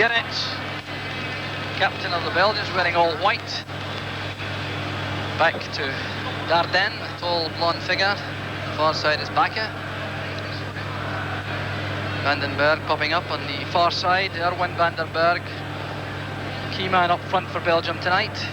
Gerets, captain of the Belgians, wearing all white. Back to Daerden, tall blonde figure. Far side is Baecke. Vandenbergh popping up on the far side. Vandenbergh, key man up front for Belgium tonight.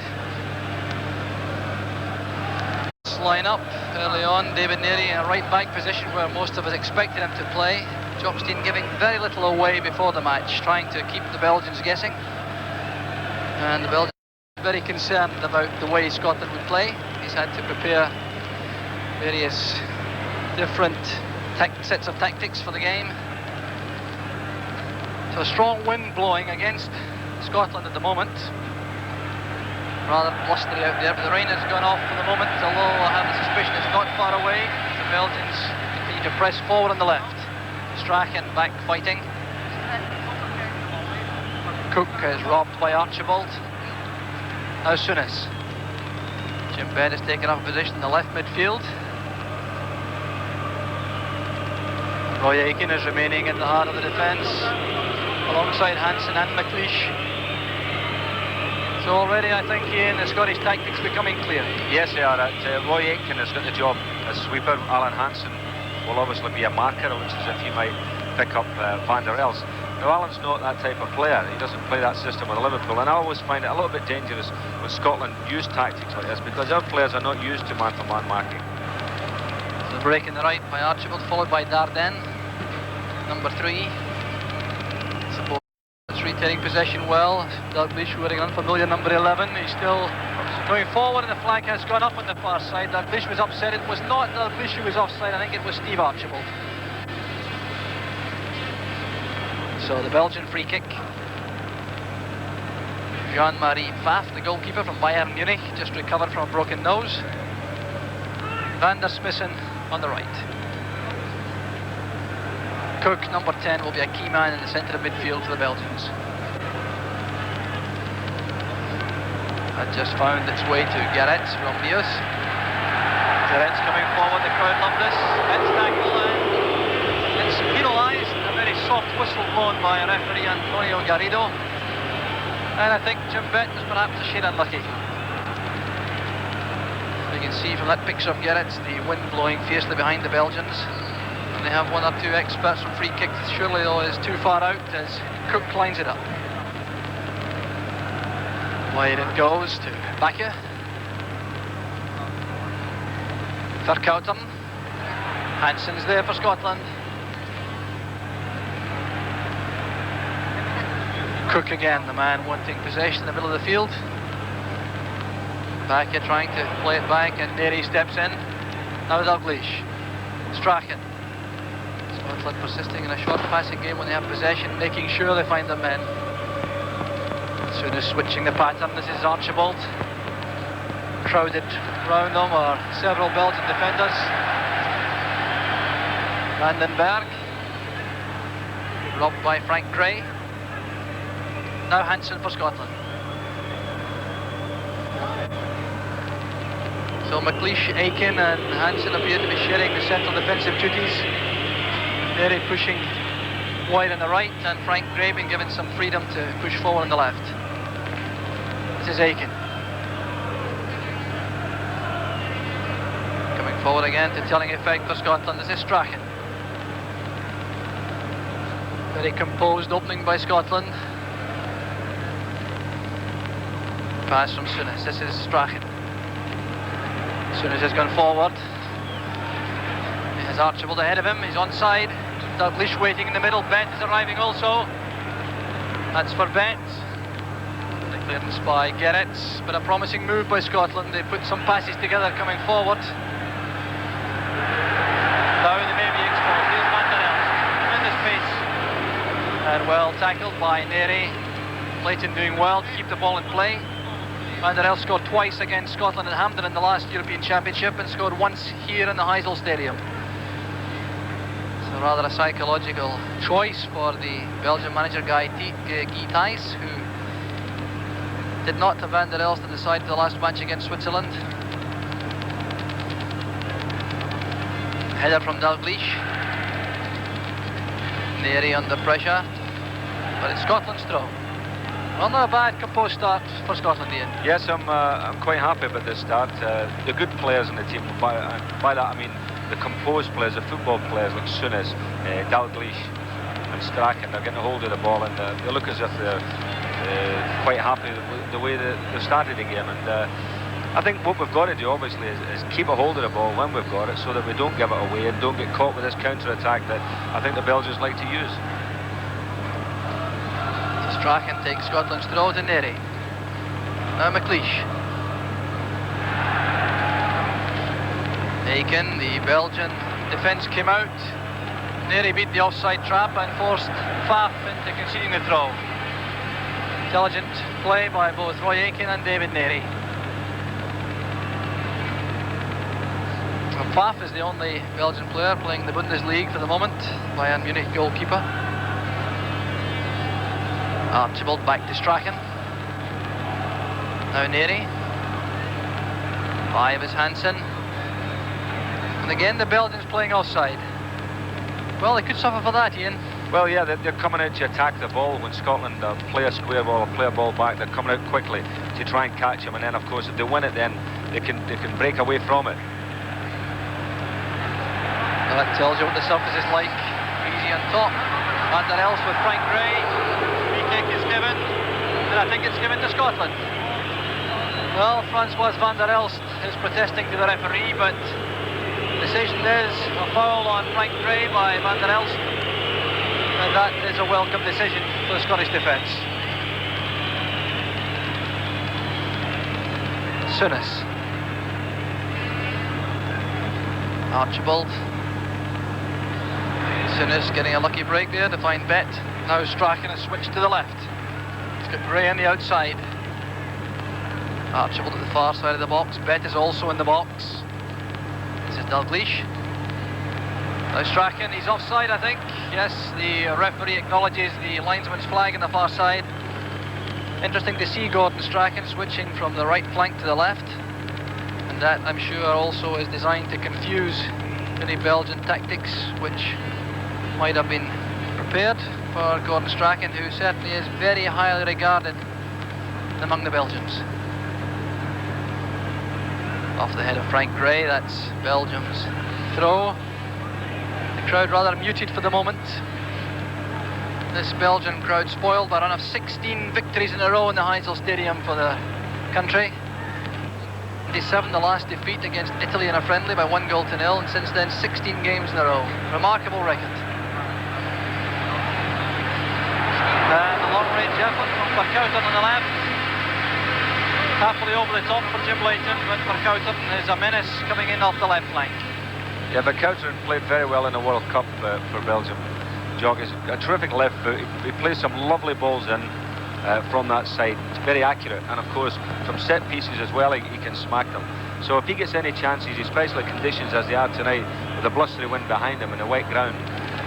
Line up early on, David Narey in a right back position where most of us expected him to play. Jobstein giving very little away before the match, trying to keep the Belgians guessing. And the Belgians are very concerned about the way Scotland would play. He's had to prepare various different sets of tactics for the game. So a strong wind blowing against Scotland at the moment. Rather blustery out there, but the rain has gone off for the moment, although I have the suspicion it's not far away. The Belgians continue to press forward on the left. Strachan back fighting. Coeck is robbed by Archibald. Now Souness. Bett has taken up a position in the left midfield. Aitken is remaining in the heart of the defence, alongside Hansen and McLeish. So already I think Ian, the Scottish tactics becoming clear. Yes, they are. Aitken has got the job as sweeper. Alan Hansen will obviously be a marker. It looks as if he might pick up Vanderbegh. Now Alan's not that type of player. He doesn't play that system with Liverpool, and I always find it a little bit dangerous when Scotland use tactics like this, because our players are not used to man-to-man marking. The break in the right by Archibald, followed by Daerden, number 3. Retaining possession well. Dalglish wearing unfamiliar number 11. He's still going forward, and the flag has gone up on the far side. Dalglish was upset. It was not Dalglish who was offside. I think it was Steve Archibald. So the Belgian free kick. Jean-Marie Pfaff, the goalkeeper from Bayern Munich, just recovered from a broken nose. Vandersmissen on the right. Coeck, number 10, will be a key man in the centre of midfield for the Belgians. That just found its way to Gerets from Meeuws. Gerets coming forward, the crowd love this. It's tackle and it's penalised. A very soft whistle blown by referee António Garrido. And I think Bett was perhaps a shade unlucky. You can see from that picture of Gerets the wind blowing fiercely behind the Belgians. And they have one or two experts from free kicks. Surely though is too far out as Coeck lines it up. Wide it goes to Baecke. Vercauteren. Hansen's there for Scotland. Coeck again, the man wanting possession in the middle of the field. Baecke trying to play it back, and Narey steps in. Now Dalglish. Strachan. Scotland persisting in a short passing game when they have possession, making sure they find their men. Souness switching the pattern. This is Archibald. Crowded round them are several Belgian defenders. Vandenbergh. Robbed by Frank Gray. Now Hansen for Scotland. So McLeish, Aitken and Hansen appear to be sharing the central defensive duties. Narey pushing wide on the right, and Frank Gray being given some freedom to push forward on the left. This is Aitken. Coming forward again to telling effect for Scotland. This is Strachan. Very composed opening by Scotland. Pass from Souness. This is Strachan. Souness has gone forward. He has Archibald ahead of him. He's onside. Dalglish waiting in the middle. Bett is arriving also. That's for Bett. The clearance by Gerets, but a promising move by Scotland. They put some passes together coming forward. Now they may be exposed. Here's Vandenbergh. Tremendous pace. And well tackled by Narey. Leighton doing well to keep the ball in play. Vandenbergh scored twice against Scotland at Hampden in the last European Championship, and scored once here in the Heysel Stadium. So rather a psychological choice for the Belgian manager Guy Thys, who did not have Vanderbegh to the side of the last match against Switzerland. Header from Dalglish. Narey under pressure, but it's Scotland's throw. Well, not a bad composed start for Scotland, Ian. Yes, I'm quite happy about this start. The good players in the team, by that I mean the composed players, the football players like Souness, Dalglish and Strachan, they're getting a hold of the ball, and they look as if they're quite happy with the way they started the game. And I think what we've got to do, obviously, is keep a hold of the ball when we've got it, so that we don't give it away and don't get caught with this counter-attack that I think the Belgians like to use. Strachan takes Scotland's throw to Narey. Now McLeish. Aitken, the Belgian defence came out. Narey beat the offside trap and forced Pfaff into conceding the throw. Intelligent play by both Roy Aitken and David Narey. Pfaff is the only Belgian player playing the Bundesliga for the moment, Bayern Munich goalkeeper. Archibald back to Strachan. Now Narey. 5 is Hansen. And again the Belgians playing offside. Well, they could suffer for that, Ian. Well, yeah, they're coming out to attack the ball when Scotland play a square ball or play a ball back. They're coming out quickly to try and catch him, and then of course if they win it, then they can break away from it. Well, that tells you what the surface is like. Easy on top. Elst with Frank Gray. Free kick is given, and I think it's given to Scotland. Well, Francois Elst is protesting to the referee, but the decision is a foul on Frank Gray by Elst, and that is a welcome decision for the Scottish defence. Souness. Archibald. Souness getting a lucky break there to find Bett. Now Strachan has switched to the left. He's got Gray on the outside. Archibald at the far side of the box. Bett is also in the box. This is Dalglish. Now Strachan, he's offside, I think. Yes, the referee acknowledges the linesman's flag on the far side. Interesting to see Gordon Strachan switching from the right flank to the left. And that, I'm sure, also is designed to confuse any Belgian tactics, which might have been prepared for Gordon Strachan, who certainly is very highly regarded among the Belgians. Off the head of Frank Gray, that's Belgium's throw. The crowd rather muted for the moment. This Belgian crowd spoiled by a run of 16 victories in a row in the Heysel Stadium for the country. 27 the last defeat against Italy in a friendly by 1-0, and since then 16 games in a row. Remarkable record. And a long-range effort from Vercauteren on the left. Happily over the top for Jim Leighton, but Vercauteren is a menace coming in off the left flank. Yeah, Vercauteren played very well in the World Cup for Belgium. Jog is a terrific left foot. He plays some lovely balls in from that side. It's very accurate, and of course from set pieces as well he can smack them. So if he gets any chances, especially conditions as they are tonight, with a blustery wind behind him and a wet ground,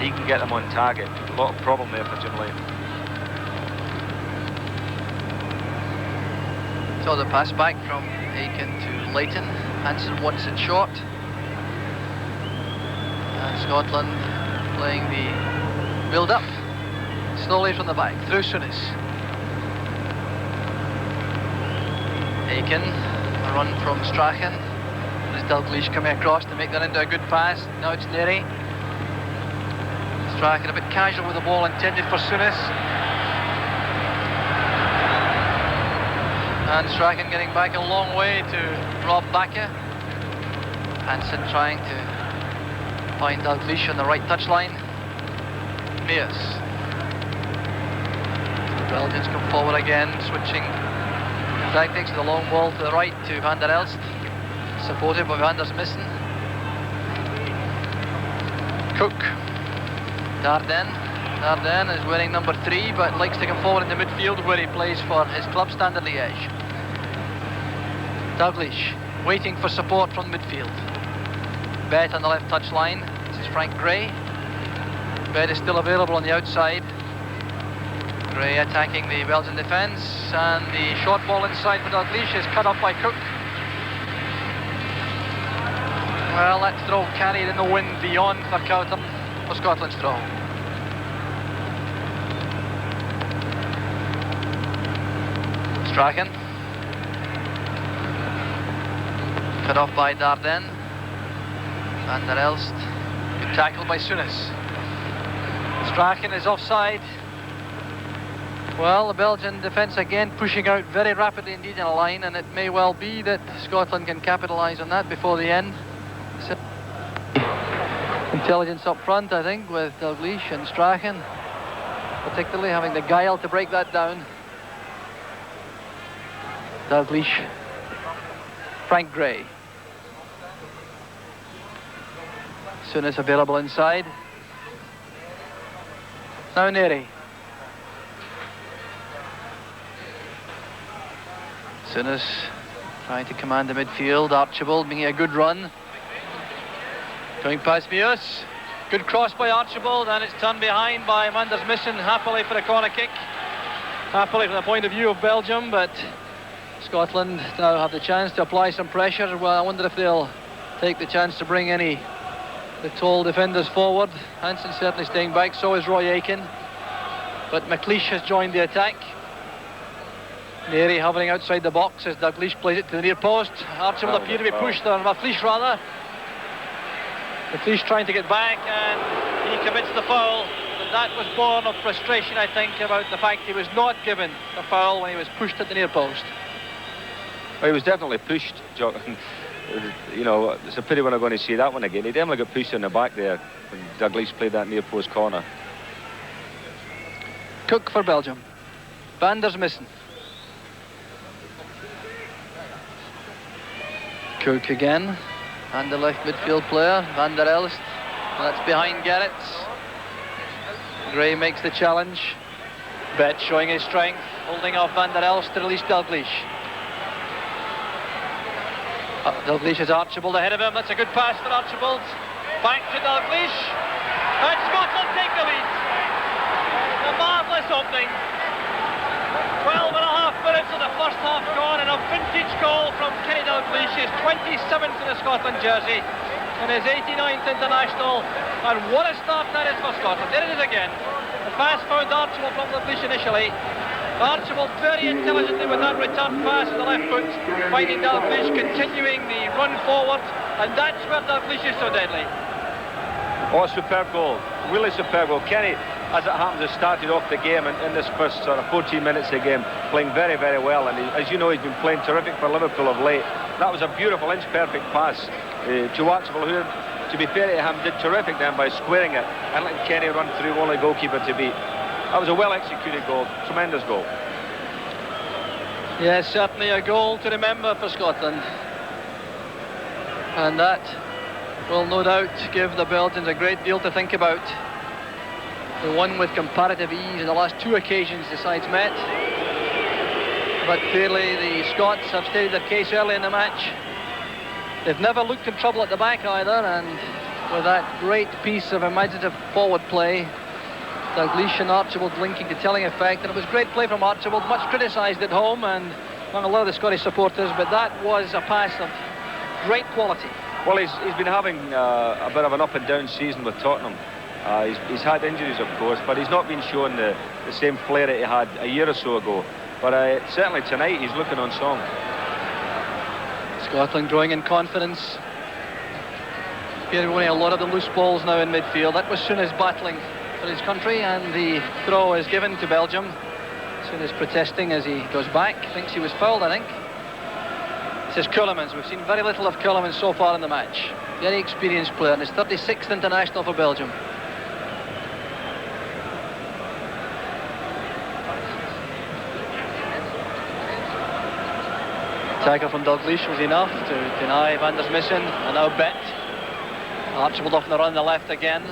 he can get them on target. A lot of problem there for Jim Leighton. So the pass back from Aitken to Leighton. Hansen wants it short. And Scotland playing the build-up slowly from the back through Souness. Aitken, a run from Strachan. There's Dalglish coming across to make that into a good pass. Now it's Narey. Strachan a bit casual with the ball intended for Souness. And Strachan getting back a long way to rob Baecke. Hansen trying to find Dalglish on the right touchline. Meeuws. The Belgians come forward again, switching tactics with a long ball to the right to Elst, supported by Vandersmissen. Coeck. Daerden is wearing number 3, but likes to come forward in the midfield where he plays for his club Standard Liège. Dalglish waiting for support from midfield. Bett on the left touch line. This is Frank Gray. Bett is still available on the outside. Gray attacking the Belgian defence, and the short ball inside for Dalglish is cut off by Coeck. Well, that throw carried in the wind beyond Vercauteren for Scotland's throw. Strachan. Cut off by Daerden. Elst. Good tackle by Souness. Strachan is offside. Well, the Belgian defence again pushing out very rapidly indeed in a line, and it may well be that Scotland can capitalise on that before the end. So, intelligence up front, I think, with Dalglish and Strachan, particularly having the guile to break that down. Dalglish, Frank Gray. Souness available inside. Now Narey. Souness trying to command the midfield. Archibald making a good run. Going past Meeuws. Good cross by Archibald, and it's turned behind by Vandersmissen, happily for a corner kick. Happily from the point of view of Belgium, but Scotland now have the chance to apply some pressure. Well, I wonder if they'll take the chance to bring any the tall defenders forward. Hansen certainly staying back, so is Aitken. But McLeish has joined the attack. Narey hovering outside the box as Dalglish plays it to the near post. Archibald appear to be pushed, or McLeish rather. McLeish trying to get back, and he commits the foul. But that was born of frustration, I think, about the fact he was not given a foul when he was pushed at the near post. Well, he was definitely pushed, Jock. You know, it's a pity we're not going to see that one again. He definitely got pushed in the back there when Dalglish played that near post corner. Coeck for Belgium. Vandersmissen. Coeck again. And the left midfield player, Elst. That's behind Gerets. Gray makes the challenge. Bett showing his strength, holding off Elst to release Dalglish. Dalglish has Archibald ahead of him. That's a good pass for Archibald. Back to Dalglish. And Scotland take the lead. A marvellous opening. 12 and a half minutes of the first half gone, and a vintage goal from Kenny Dalglish, his 27th in the Scotland jersey, and his 89th international. And what a start that is for Scotland. There it is again. The pass found Archibald from Dalglish initially. Archibald very intelligently with that return pass with the left foot, finding Dalglish, continuing the run forward, and that's where Dalglish is so deadly. Oh, superb goal. Really superb goal. Kenny, as it happens, has started off the game in this first sort of 14 minutes of the game, playing very, very well. And as you know, he's been playing terrific for Liverpool of late. That was a beautiful, inch-perfect pass to Archibald, who, to be fair to him, did terrific then by squaring it and letting Kenny run through, only goalkeeper to beat. That was a well-executed goal, tremendous goal. Yes, certainly a goal to remember for Scotland. And that will no doubt give the Belgians a great deal to think about. They won with comparative ease in the last two occasions the sides met. But clearly the Scots have stated their case early in the match. They've never looked in trouble at the back either, and with that great piece of imaginative forward play, Dalglish and Archibald linking to telling effect, and it was great play from Archibald, much criticised at home and among a lot of the Scottish supporters, but that was a pass of great quality. Well, he's been having a bit of an up and down season with Tottenham. He's had injuries, of course, but he's not been shown the same flair that he had a year or so ago. But certainly tonight he's looking on song. Scotland growing in confidence. Appearing winning a lot of the loose balls now in midfield. That was Souness battling for his country, and the throw is given to Belgium. Souness protesting as he goes back, thinks he was fouled, I think. This is Ceulemans. We've seen very little of Ceulemans so far in the match. Very experienced player, and his 36th international for Belgium. Tackle from Dalglish was enough to deny Vandersmissen, and now Bett. Archibald off on the run on the left again.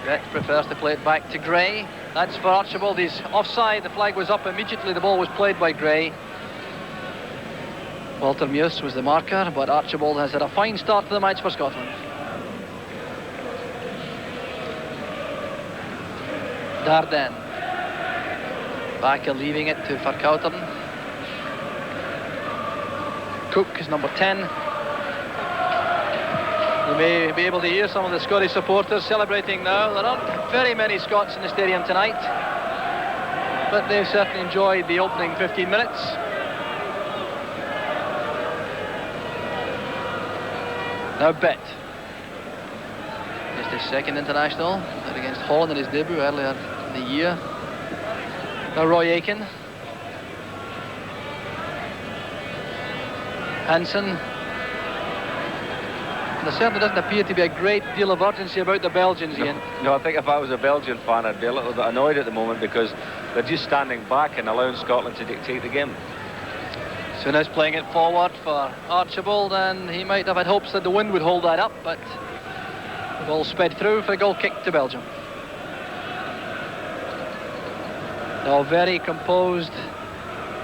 Bett prefers to play it back to Gray. That's for Archibald. He's offside. The flag was up immediately. The ball was played by Gray. Walter Meeuws was the marker, but Archibald has had a fine start to the match for Scotland. Daerden. Baecke leaving it to Vercauteren. Coeck is number 10. You may be able to hear some of the Scottish supporters celebrating now. There aren't very many Scots in the stadium tonight, but they've certainly enjoyed the opening 15 minutes. Now Bett. Just his second international, against Holland in his debut earlier in the year. Now Aitken. Hansen. There certainly doesn't appear to be a great deal of urgency about the Belgians, Ian. No, I think if I was a Belgian fan, I'd be a little bit annoyed at the moment because they're just standing back and allowing Scotland to dictate the game. Souness playing it forward for Archibald, and he might have had hopes that the wind would hold that up, but the ball sped through for a goal kick to Belgium. Now, a very composed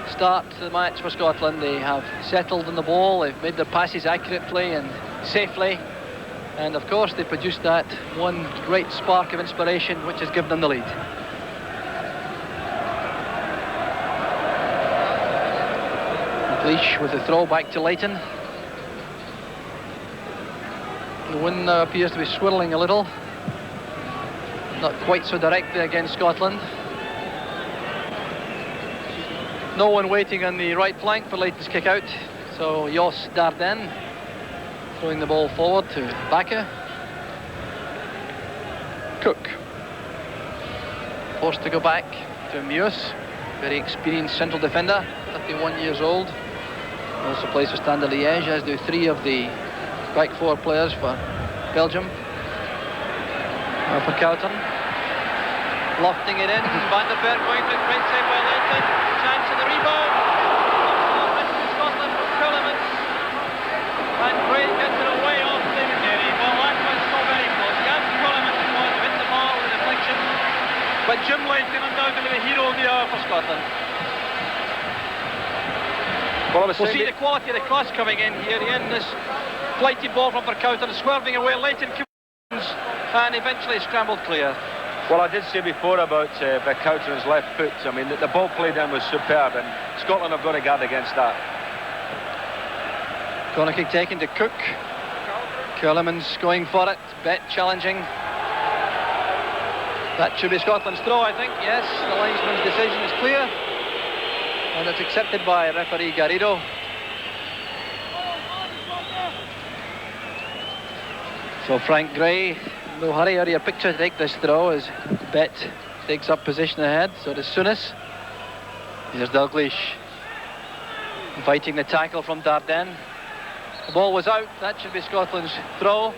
start to the match for Scotland. They have settled on the ball, they've made their passes accurately and safely, and of course they produced that one great spark of inspiration which has given them the lead. McLeish with the throw back to Leighton. The wind now appears to be swirling a little, not quite so directly against Scotland. No one waiting on the right flank for Leighton's kick out, so Daerden throwing the ball forward to Baecke. Coeck forced to go back to Meeuws, very experienced central defender, 31 years old. Also plays for Standard Liège, as do three of the back four players for Belgium. Now Vercauteren, lofting it in. Vandenbergh going to the right side by Leighton. Chance in the rebound. Scotland from Ceulemans. And Gray gets it away off David Narey. Well, that was so very close. Jan Ceulemans was hit the ball with a deflection. But Jim Leighton undoubtedly the hero of the hour for Scotland. We'll see the quality of the cross coming in here. Ian, this flighty ball from Vercauteren swerving away. Leighton comes and eventually scrambled clear. Well, I did say before about Vercauteren's left foot. I mean, the ball played in was superb, and Scotland have got to guard against that. Corner kick taken to Coeck. Ceulemans going for it. Bett challenging. That should be Scotland's throw, I think. Yes, the linesman's decision is clear. And it's accepted by referee Garrido. So Frank Gray, no hurry out of your picture to take this throw as Bett takes up position ahead. So does Souness. Here's Dalglish inviting the tackle from Daerden. The ball was out. That should be Scotland's throw.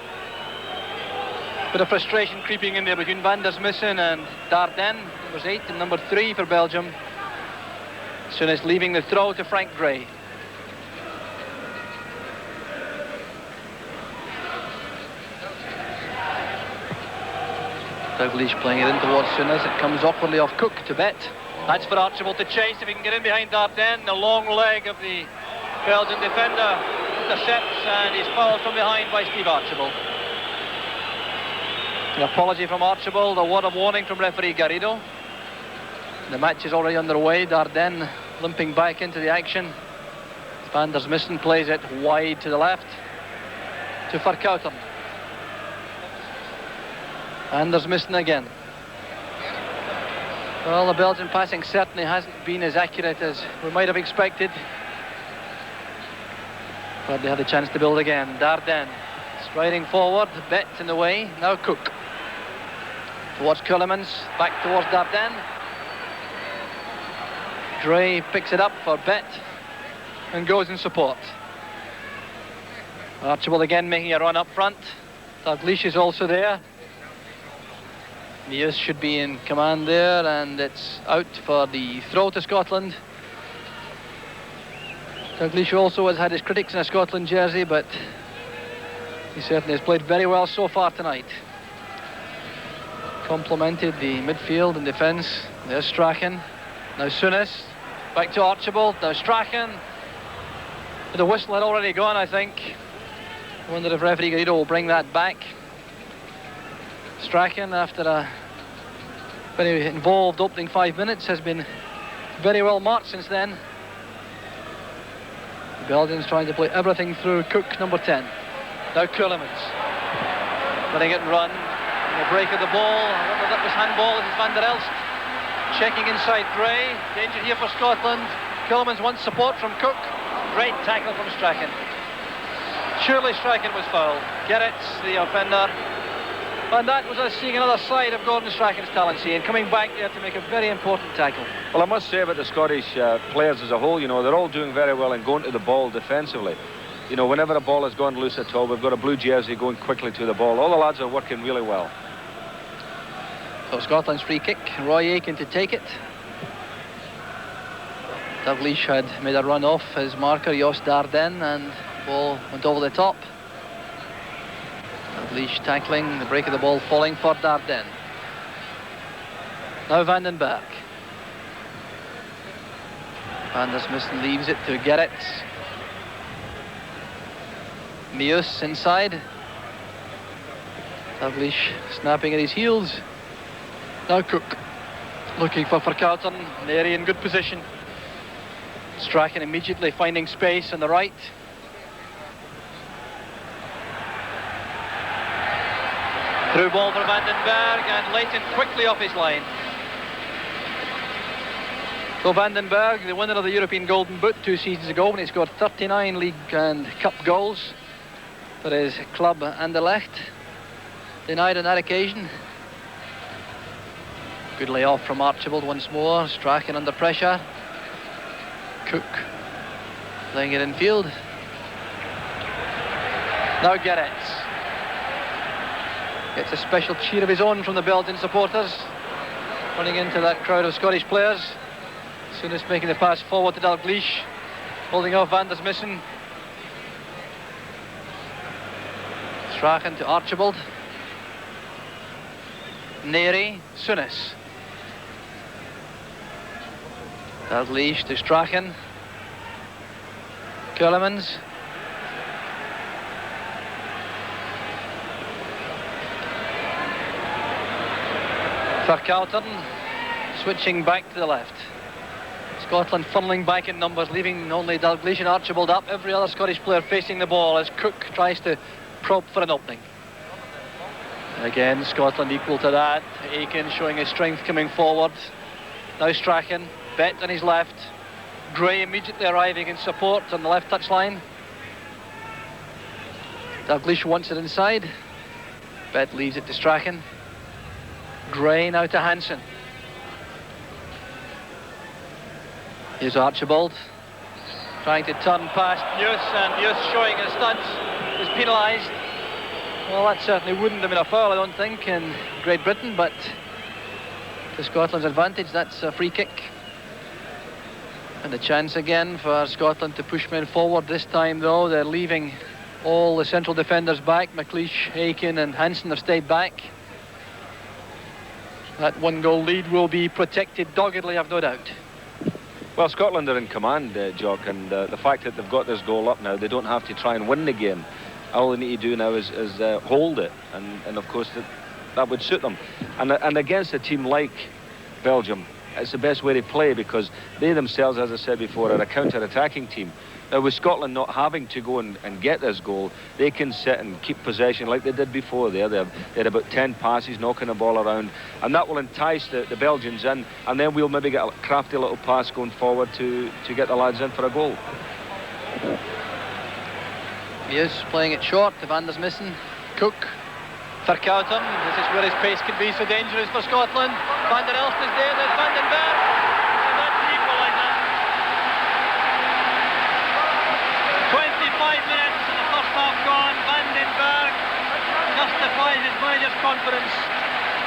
Bit of frustration creeping in there between Vandersmissen and Daerden, numbers 8 and number 3 for Belgium. Souness leaving the throw to Frank Gray. Dalglish playing it in towards Souness. It comes awkwardly off Coeck to Bett. That's for Archibald to chase if he can get in behind Daerden. The long leg of the Belgian defender intercepts, and he's fouled from behind by Steve Archibald. An apology from Archibald, a word of warning from referee Garrido. The match is already underway. Daerden limping back into the action. Vandersmissen plays it wide to the left to Vercauteren. Vandersmissen again. Well, the Belgian passing certainly hasn't been as accurate as we might have expected. But they had the chance to build again. Daerden striding forward, Bett in the way. Now Coeck towards Ceulemans, back towards Daerden. Gray picks it up for Bett and goes in support. Archibald again making a run up front. Dalglish is also there. Meeuws should be in command there, and it's out for the throw to Scotland. Dalglish also has had his critics in a Scotland jersey, but he certainly has played very well so far tonight. Complemented the midfield and defence. There's Strachan. Now Souness. Back to Archibald. Now Strachan. The whistle had already gone, I think. I wonder if referee Garrido will bring that back. Strachan, after a very involved opening 5 minutes, has been very well marked since then. The Belgians trying to play everything through Coeck, number 10. Now Ceulemans letting it run. And the break of the ball. I wonder if that was handball. This is Van der Elst checking inside Gray. Danger here for Scotland. Ceulemans wants support from Coeck. Great tackle from Strachan. Surely Strachan was fouled. Gerets, the offender. And that was us seeing another side of Gordon Strachan's talent, and coming back there to make a very important tackle. Well, I must say about the Scottish players as a whole, you know, they're all doing very well and going to the ball defensively. You know, whenever a ball has gone loose at all, we've got a blue jersey going quickly to the ball. All the lads are working really well. So Scotland's free kick, Roy Aitken to take it. Dalglish had made a run off his marker, Daerden, and the ball went over the top. Dalglish tackling, the break of the ball falling for Daerden. Now Vandenbergh. Vandersmissen leaves it to Gerets. Meeuws inside. Dalglish snapping at his heels. Now Coeck looking for Vercauteren. Narey in good position. Strachan immediately finding space on the right. Through ball for Vandenbergh, and Leighton quickly off his line. So Vandenbergh, the winner of the European Golden Boot 2 seasons ago, when he scored 39 league and cup goals for his club Anderlecht, denied on that occasion. Good layoff from Archibald once more. Strachan under pressure. Coeck playing it in field. Now Gerets gets a special cheer of his own from the Belgian supporters, running into that crowd of Scottish players. Souness making the pass forward to Dalglish, holding off Vandersmissen. Strachan to Archibald. Narey, Souness. Dalglish to Strachan. Ceulemans. Vercauteren switching back to the left. Scotland funneling back in numbers, leaving only Dalglish and Archibald up. Every other Scottish player facing the ball as Coeck tries to probe for an opening. And again, Scotland equal to that. Aitken showing his strength coming forward. Now Strachan, Bett on his left. Gray immediately arriving in support on the left touchline. Dalglish wants it inside. Bett leaves it to Strachan. Gray now to Hansen. Here's Archibald trying to turn past Meeuws, and Meeuws showing his studs is penalised. Well, that certainly wouldn't have been a foul, I don't think, in Great Britain, but to Scotland's advantage, that's a free kick. And a chance again for Scotland to push men forward. This time, though, they're leaving all the central defenders back. McLeish, Aitken and Hansen have stayed back. That 1-goal lead will be protected doggedly, I've no doubt. Well, Scotland are in command, Jock, and the fact that they've got this goal up now, they don't have to try and win the game. All they need to do now is hold it, and of course that would suit them. And against a team like Belgium, it's the best way to play, because they themselves, as I said before, are a counter-attacking team. Now, with Scotland not having to go and get this goal, they can sit and keep possession like they did before there. They had about 10 passes, knocking the ball around, and that will entice the Belgians in, and then we'll maybe get a crafty little pass going forward to get the lads in for a goal. Meeuws playing it short to Vandersmissen. Coeck. Vercauteren. This is where his pace can be so dangerous for Scotland. Van der Elst is there. There's Vandenbergh. And that's the equaliser. 25 minutes in the first half gone. Vandenbergh justifies his manager's confidence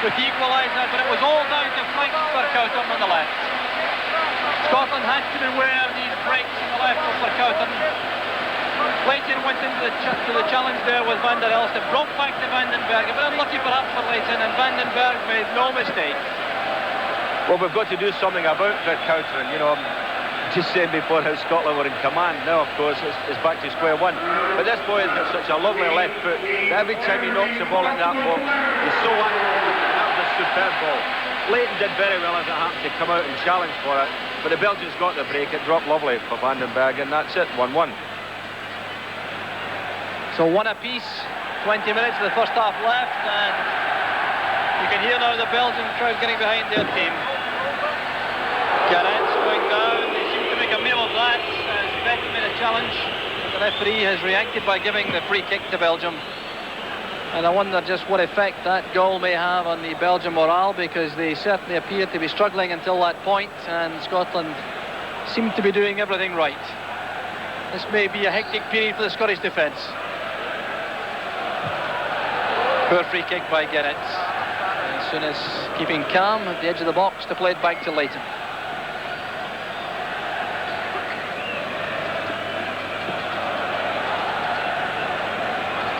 with the equaliser, but it was all down to Frank Vercauteren on the left. Scotland had to beware these breaks on the left of Vercauteren. Leighton went into the challenge there with Van der Elst. It brought back to Vandenbergh. A bit unlucky perhaps for Leighton, and Vandenbergh made no mistake. Well, we've got to do something about Vercauteren. You know, just saying before how Scotland were in command. Now, of course, it's back to square one. But this boy has got such a lovely left foot that every time he knocks the ball into that box, he's so active. That was a superb ball. Leighton did very well, as it happened, to come out and challenge for it. But the Belgians got the break. It dropped lovely for Vandenbergh, and that's it, 1-1. So one apiece, 20 minutes of the first half left, and you can hear now the Belgian crowd getting behind their team. Gerets going down, they seem to make a meal of that as Bett made a challenge. But referee has reacted by giving the free kick to Belgium. And I wonder just what effect that goal may have on the Belgian morale, because they certainly appeared to be struggling until that point, and Scotland seemed to be doing everything right. This may be a hectic period for the Scottish defence. Poor free kick by Gerets. And Souness keeping calm at the edge of the box to play it back to Leighton.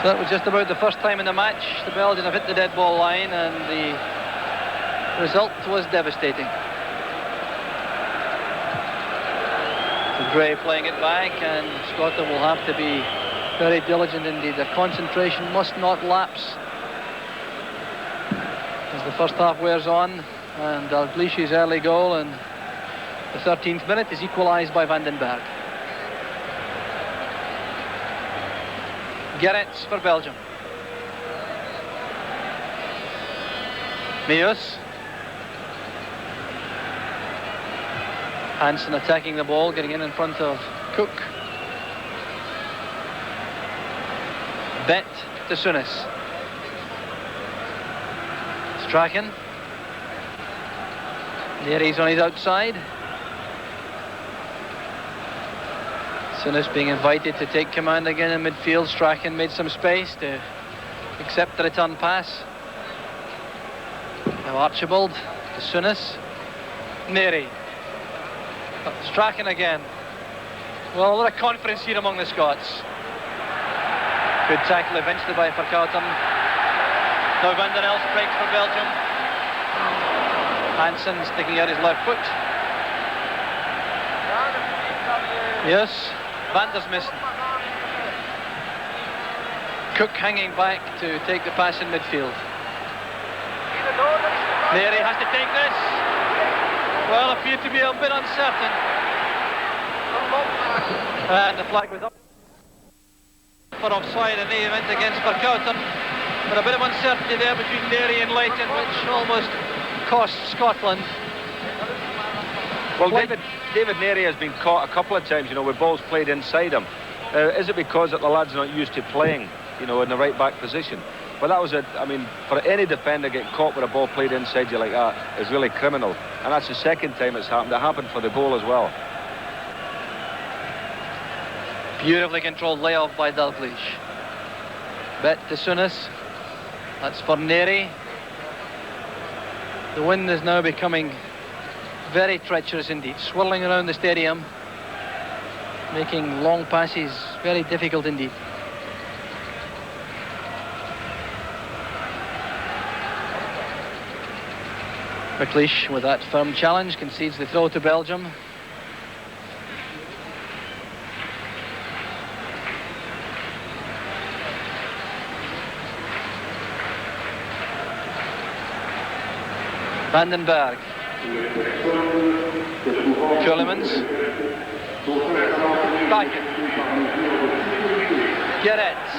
So that was just about the first time in the match the Belgians have hit the dead ball line, and the result was devastating. Gray playing it back, and Scotland will have to be very diligent indeed. Their concentration must not lapse as the first half wears on, and Dalglish's early goal in the 13th minute is equalised by Vandenbergh. Gerets for Belgium. Meeuws. Hansen attacking the ball, getting in front of Coeck. Bett to Souness. Strachan. Narey's on his outside. Souness being invited to take command again in midfield. Strachan made some space to accept the return pass. Now Archibald to Souness. Narey. Strachan again. Well, a lot of confidence here among the Scots. Good tackle eventually by Vercauteren. Now Elst breaks for Belgium. Hansen sticking out his left foot. Yes, Vandersmissen. Coeck hanging back to take the pass in midfield. Narey has to take this. Well, appeared to be a bit uncertain. And the flag was up for offside in the event against Vercauteren. But a bit of uncertainty there between Narey and Leighton, which almost cost Scotland. Well, David Narey has been caught a couple of times, you know, with balls played inside him. Is it because that the lad's not used to playing, you know, in the right back position? But that was I mean, for any defender getting caught with a ball played inside you like that is really criminal. And that's the second time it's happened. It happened for the goal as well. Beautifully controlled layoff by Dalglish. Bett to Souness. That's for Narey. The wind is now becoming very treacherous indeed, swirling around the stadium, making long passes very difficult indeed. McLeish with that firm challenge concedes the throw to Belgium. Vandenbergh. Ceulemans. Baecke. Gerets.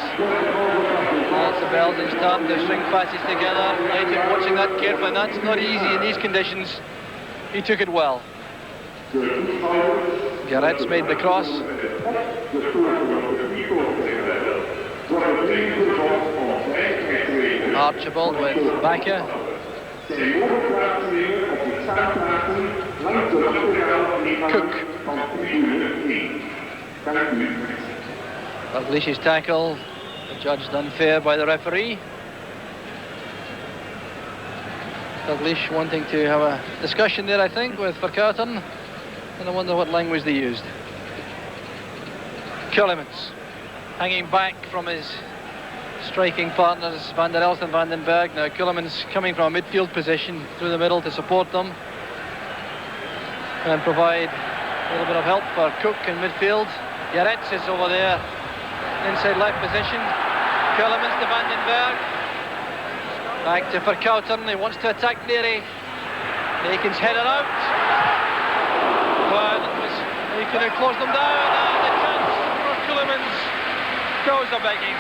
That's the Belgians turn to string passes together. Leighton watching that carefully, and that's not easy in these conditions. He took it well. Gerets made the cross. Archibald with Baecke. Coeck. Dalglish's tackle judged unfair by the referee. Dalglish wanting to have a discussion there, I think, with Vercauteren, and I wonder what language they used. Ceulemans hanging back from his striking partners Van der Elst and Vandenbergh. Now Ceulemans coming from a midfield position through the middle to support them and provide a little bit of help for Coeck in midfield. Gerets is over there, inside left position. Ceulemans to Vandenbergh. Back to Vercauteren. He wants to attack Narey. Aitken's header out. But Aitken had closed them down, and the chance for Ceulemans goes a begging.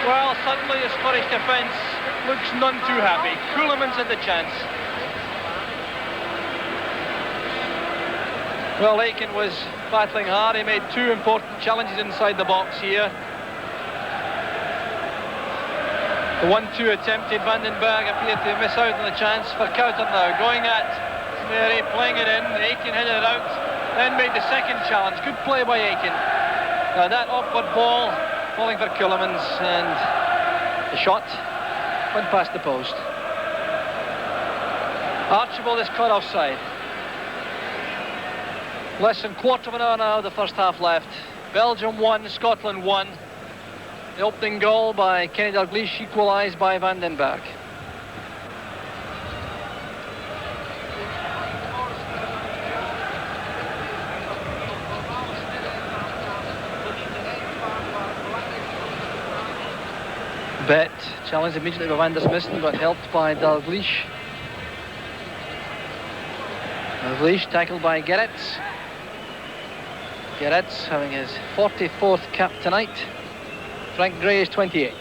Well, suddenly the Scottish defence looks none too happy. Ceulemans had the chance. Well, Aitken was battling hard. He made two important challenges inside the box here. The 1-2 attempted, Vandenbergh appeared to miss out on the chance. Vercauteren now going at Narey, playing it in. Aitken headed it out, then made the second challenge. Good play by Aitken. Now that awkward ball falling for Ceulemans, and the shot went past the post. Archibald is caught offside. Less than quarter of an hour now, the first half left. Belgium 1, Scotland 1. The opening goal by Kenny Dalglish, equalised by Vandenbergh. Bett challenged immediately by Vandersmissen, but helped by Dalglish. Dalglish tackled by Gerets. Gerets having his 44th cap tonight. Frank Gray is 28th.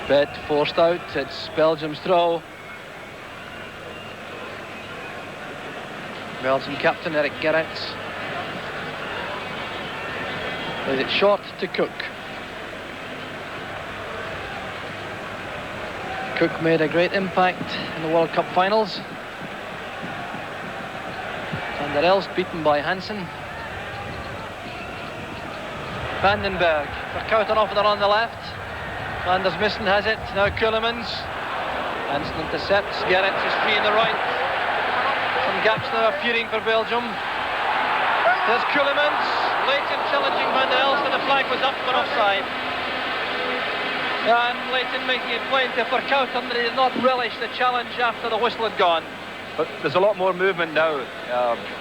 Bett forced out. It's Belgium's throw. Belgian captain Eric Gerets. Plays it short to Coeck. Coeck made a great impact in the World Cup finals. And Elst beaten by Hansen. Vandenbergh, Vercauteren off there on the left. Vandersmissen has it, now Ceulemans. Hansen intercepts, Gerets is free in the right. Some gaps now appearing for Belgium. There's Ceulemans, Leighton challenging Van der Elst, and the flag was up for offside. And Leighton making it plain to Vercauteren that he did not relish the challenge after the whistle had gone. But there's a lot more movement now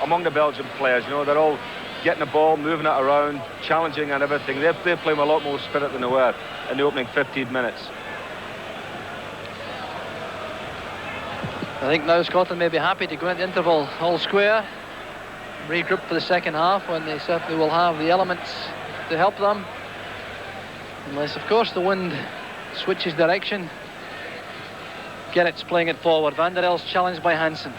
among the Belgian players. You know, they're all getting the ball, moving it around, challenging and everything. They're playing with a lot more spirit than they were in the opening 15 minutes. I think now Scotland may be happy to go into interval all square, regroup for the second half, when they certainly will have the elements to help them. Unless, of course, the wind switches direction. Gerets playing it forward. Van der Elst challenged by Hansen.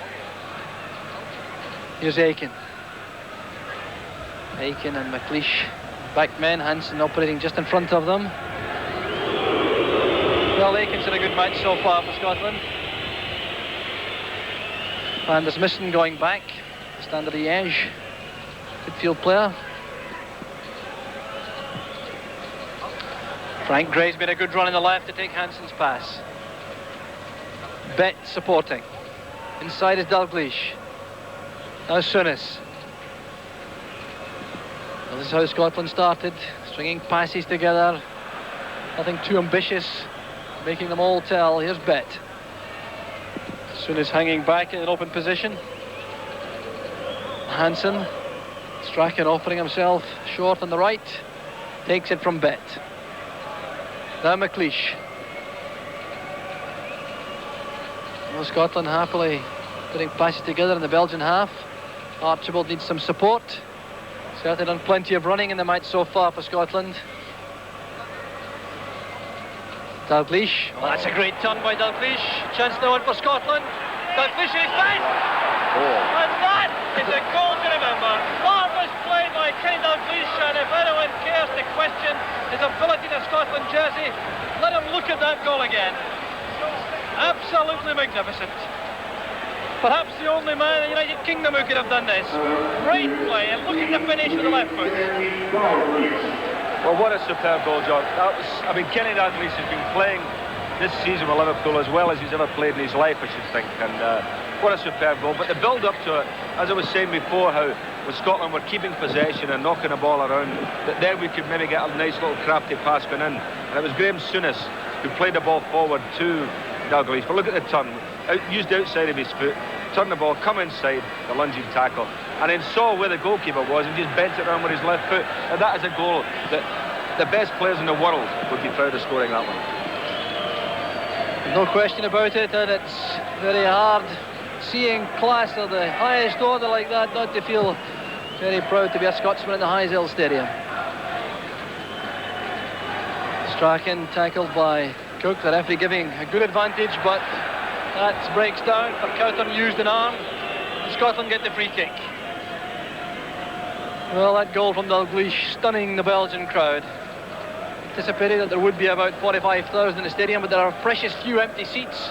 Here's Aitken. Aitken and McLeish back men. Hansen operating just in front of them. Well, Aitken's had a good match so far for Scotland. Vandersmissen going back. Standard Liège. Good field player. Frank Gray's made a good run in the left to take Hansen's pass. Bett supporting. Inside is Dalglish. Now Souness. Well, this is how Scotland started. Stringing passes together. Nothing too ambitious. Making them all tell. Here's Bett. Souness hanging back in an open position. Hansen. Strachan offering himself short on the right. Takes it from Bett. Now McLeish. Well, Scotland happily putting passes together in the Belgian half. Archibald needs some support. Certainly done plenty of running in the match so far for Scotland. Dalglish. Well, that's a great turn by Dalglish. Chance now on for Scotland. Dalglish is back. Oh. And that is a goal to remember. Marvellous play by Kenny Dalglish, and if anyone cares to question his ability in a Scotland jersey, let him look at that goal again. Absolutely magnificent. Perhaps the only man in the United Kingdom who could have done this. Great play, and look at the finish with the left foot. Well, what a superb goal, John. Kenny Dalglish has been playing this season with Liverpool as well as he's ever played in his life, I should think. And what a superb goal. But the build-up to it, as I was saying before, how when Scotland were keeping possession and knocking the ball around, that then we could maybe get a nice little crafty pass going in. And it was Souness who played the ball forward to Dalglish. But look at the turn. Used the outside of his foot, turned the ball, come inside, the lunging tackle, and then saw where the goalkeeper was and just bent it around with his left foot. And that is a goal that the best players in the world would be proud of scoring that one. No question about it, and it's very hard seeing class of the highest order like that not to feel very proud to be a Scotsman in the Heysel Stadium. Strachan tackled by Coeck, the referee giving a good advantage, but That breaks down. Vercauteren used an arm. Scotland get the free kick. Well, that goal from Dalglish stunning the Belgian crowd. Anticipated that there would be about 45,000 in the stadium, but there are precious few empty seats.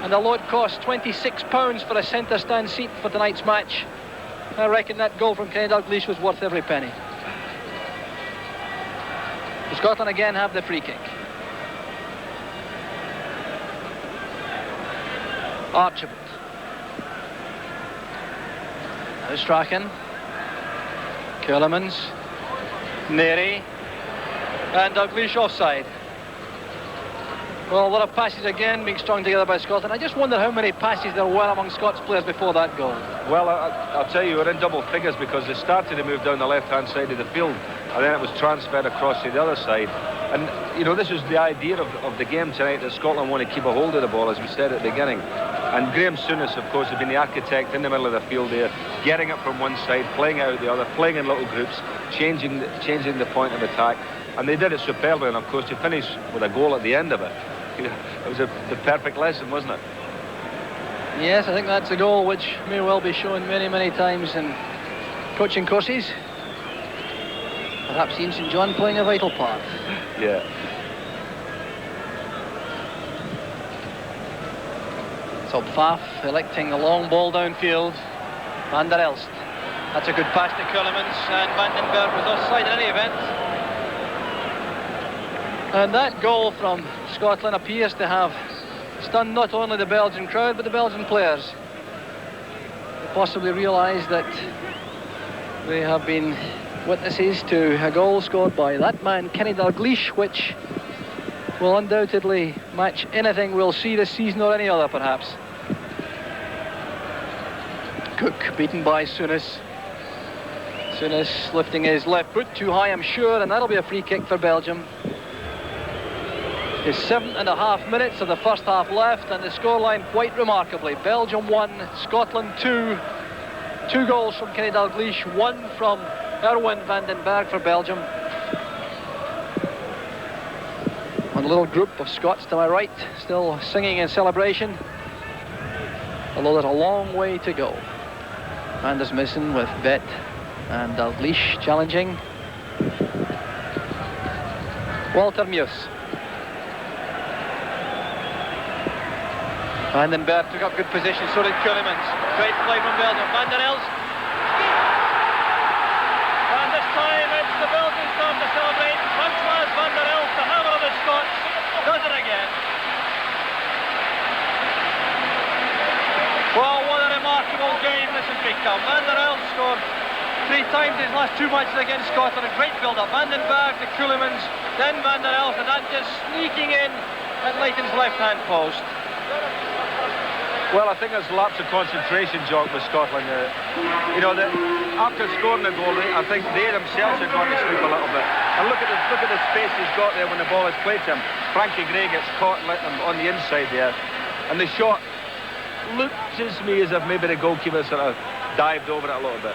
And although it costs £26 for a centre stand seat for tonight's match, I reckon that goal from Kenny Dalglish was worth every penny. So Scotland again have the free kick. Archibald. Now Strachan. Ceulemans. Narey. And Dalglish offside. Well, a lot of passes again being strung together by Scotland. I just wonder how many passes there were among Scots players before that goal. Well, I'll tell you, we're in double figures because they started to move down the left-hand side of the field, and then it was transferred across to the other side. And, you know, this is the idea of the game tonight, that Scotland want to keep a hold of the ball, as we said at the beginning. And Graham Souness, of course, has been the architect in the middle of the field there, getting it from one side, playing out the other, playing in little groups, changing the point of attack. And they did it superbly, and of course to finish with a goal at the end of it, it was the perfect lesson, wasn't it? Yes, I think that's a goal which may well be shown many, many times in coaching courses. Perhaps Ian St John playing a vital part. Yeah. So Pfaff electing the long ball downfield. Van der Elst. That's a good pass to Ceulemans, and Vandenbergh was offside in any event. And that goal from Scotland appears to have stunned not only the Belgian crowd but the Belgian players. They possibly realise that they have been witnesses to a goal scored by that man Kenny Dalglish, which will undoubtedly match anything we'll see this season or any other perhaps. Coeck beaten by Souness. Souness lifting his left foot too high, I'm sure, and that'll be a free kick for Belgium. There's 7.5 minutes of the first half left, and the scoreline quite remarkably. Belgium 1, Scotland 2. 2 goals from Kenny Dalglish, 1 from Erwin Vandenbergh for Belgium. One little group of Scots to my right, still singing in celebration, although there's a long way to go. Vandersmissen with Bett and Dalglish challenging. Walter Meeuws. Vandenbergh took up good position, so did Ceulemans. Great play from Belgium. Van der Elst. And this time it's the Belgians time to celebrate. François Van der Elst, the hammer of the Scots, does it again. Well, what a remarkable game this has become. Van der Elst scored 3 times in his last 2 matches against Scotland. A great build-up. Vandenbergh to Ceulemans, then Van der Elst, and that just sneaking in at Leighton's left-hand post. Well, I think there's lapse of concentration, Jock, with Scotland. You know, after scoring the goal, I think they themselves are going to sleep a little bit. And look at the space he's got there when the ball is played to him. Frankie Gray gets caught and let him on the inside there. And the shot looks to me as if maybe the goalkeeper sort of dived over it a little bit.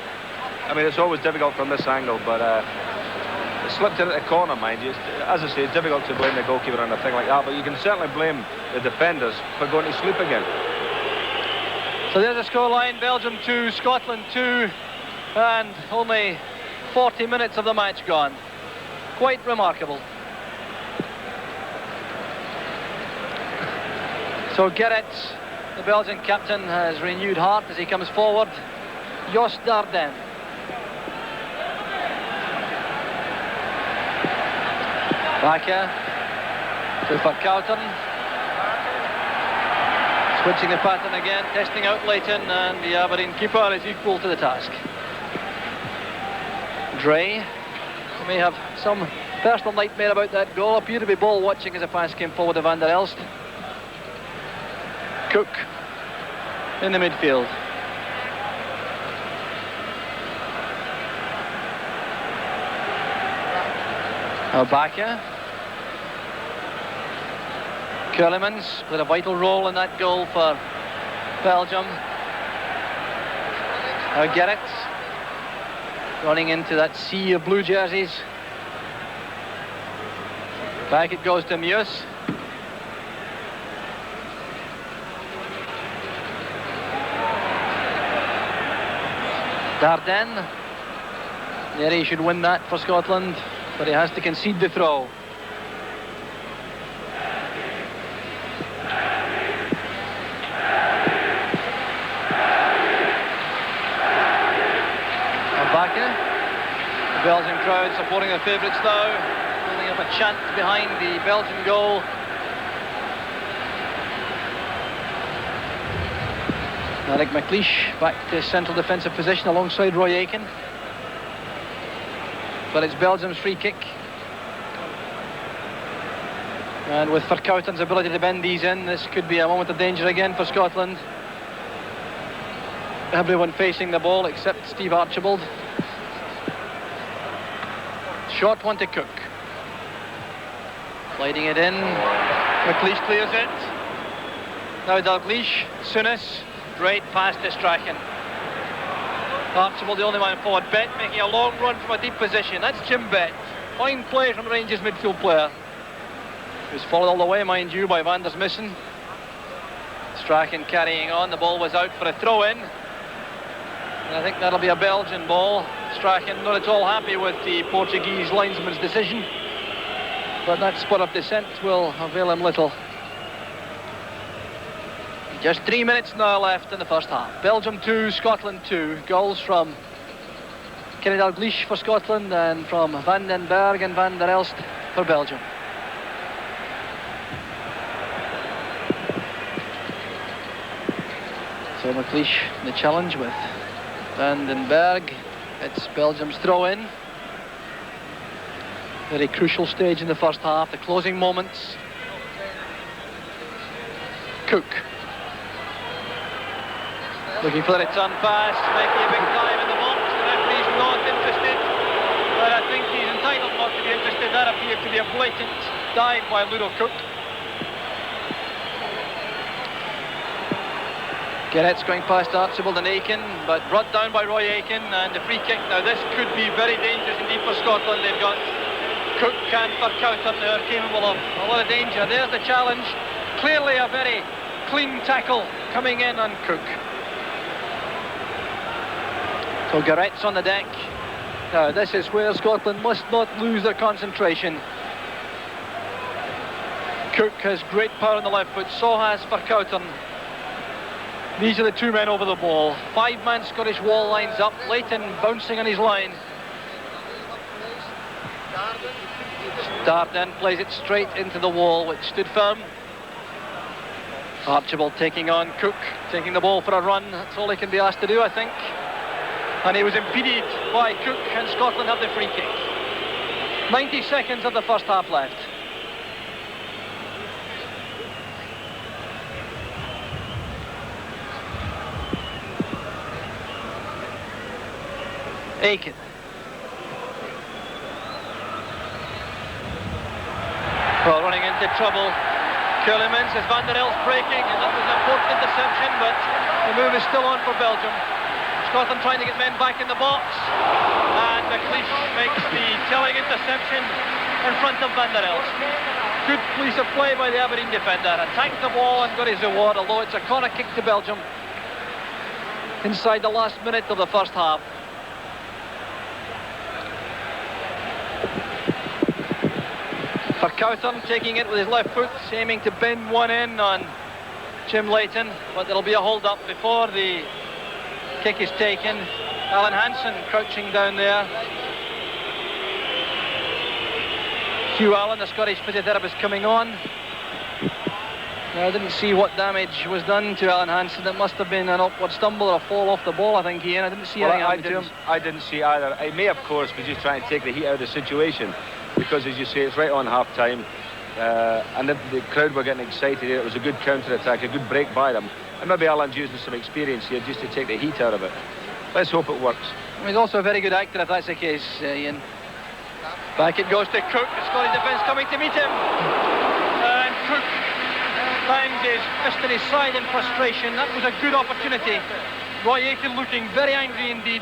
I mean, it's always difficult from this angle, but it slipped in at the corner, mind you. As I say, it's difficult to blame the goalkeeper on a thing like that, but you can certainly blame the defenders for going to sleep again. So there's a scoreline, Belgium 2, Scotland 2, and only 40 minutes of the match gone. Quite remarkable. So Gerets, the Belgian captain, has renewed heart as he comes forward. Daerden. Baecke to Vercauteren. Switching the pattern again, testing out Leighton, and the Aberdeen keeper is equal to the task. Dre may have some personal nightmare about that goal. Appear to be ball watching as a pass came forward to Van der Elst. Coeck in the midfield. Baecke. Ceulemans with a vital role in that goal for Belgium. Now Gerets running into that sea of blue jerseys. Back it goes to Meeuws. Daerden. Narey should win that for Scotland, but he has to concede the throw. Baecke. The Belgian crowd supporting their favourites now, building up a chant behind the Belgian goal. McLeish back to central defensive position alongside Roy Aitken. But it's Belgium's free kick. And with Vercauteren's ability to bend these in, this could be a moment of danger again for Scotland. Everyone facing the ball except Steve Archibald. Short one to Coeck. Sliding it in. McLeish clears it. Now Dalglish, Souness. Great pass to Strachan. Archibald the only man forward. Bett making a long run from a deep position. That's Jim Bett. Fine play from the Rangers midfield player. He was followed all the way, mind you, by Vandersmissen. Strachan carrying on. The ball was out for a throw-in. And I think that'll be a Belgian ball. Strachan not at all happy with the Portuguese linesman's decision. But that spot of dissent will avail him little. Just 3 minutes now left in the first half. Belgium 2, Scotland 2. Goals from Dalglish for Scotland and from Vandenbergh and Van der Elst for Belgium. So McLeish the challenge with Vandenbergh. It's Belgium's throw-in. Very crucial stage in the first half, the closing moments. Coeck. Looking for the return pass, making a big dive in the box. The referee's not interested, but I think he's entitled not to be interested. That appeared to be a blatant dive by Coeck. Gerets going past Archibald and Aitken, but brought down by Roy Aitken, and the free kick. Now this could be very dangerous indeed for Scotland. They've got Coeck and Vercauteren who are capable of a lot of danger. There's the challenge. Clearly a very clean tackle coming in on Coeck. So Gerets on the deck. Now this is where Scotland must not lose their concentration. Coeck has great power on the left foot, so has Vercauteren. These are the two men over the ball. 5-man Scottish wall lines up. Leighton bouncing on his line. Daerden plays it straight into the wall, which stood firm. Archibald taking on Coeck, taking the ball for a run. That's all he can be asked to do, I think. And he was impeded by Coeck, and Scotland have the free kick. 90 seconds of the first half left. Aitken. Well, running into trouble. Ceulemans as Van der Elst breaking, and that was an important interception, but the move is still on for Belgium. Scotland trying to get men back in the box, and McLeish makes the telling interception in front of Van der Elst. Good piece of play by the Aberdeen defender. Attacked the ball and got his reward, although it's a corner kick to Belgium inside the last minute of the first half. Vercauteren taking it with his left foot, aiming to bend one in on Jim Leighton, but there'll be a hold-up before the kick is taken. Alan Hansen crouching down there. Hugh Allen, the Scottish physiotherapist, coming on. Now, I didn't see what damage was done to Alan Hansen. It must have been an upward stumble or a fall off the ball, I think, Ian. I didn't see anything happen to him. I didn't see either. I may, of course, be just trying to take the heat out of the situation, because, as you say, it's right on half-time, and the crowd were getting excited. It was a good counter-attack, a good break by them, and maybe Alan's using some experience here just to take the heat out of it. Let's hope it works. He's also a very good actor, if that's the case, Ian. Back it goes to Coeck, the Scottish defence coming to meet him, and Coeck bangs his fist in his side in frustration. That was a good opportunity. Roy Aitken looking very angry indeed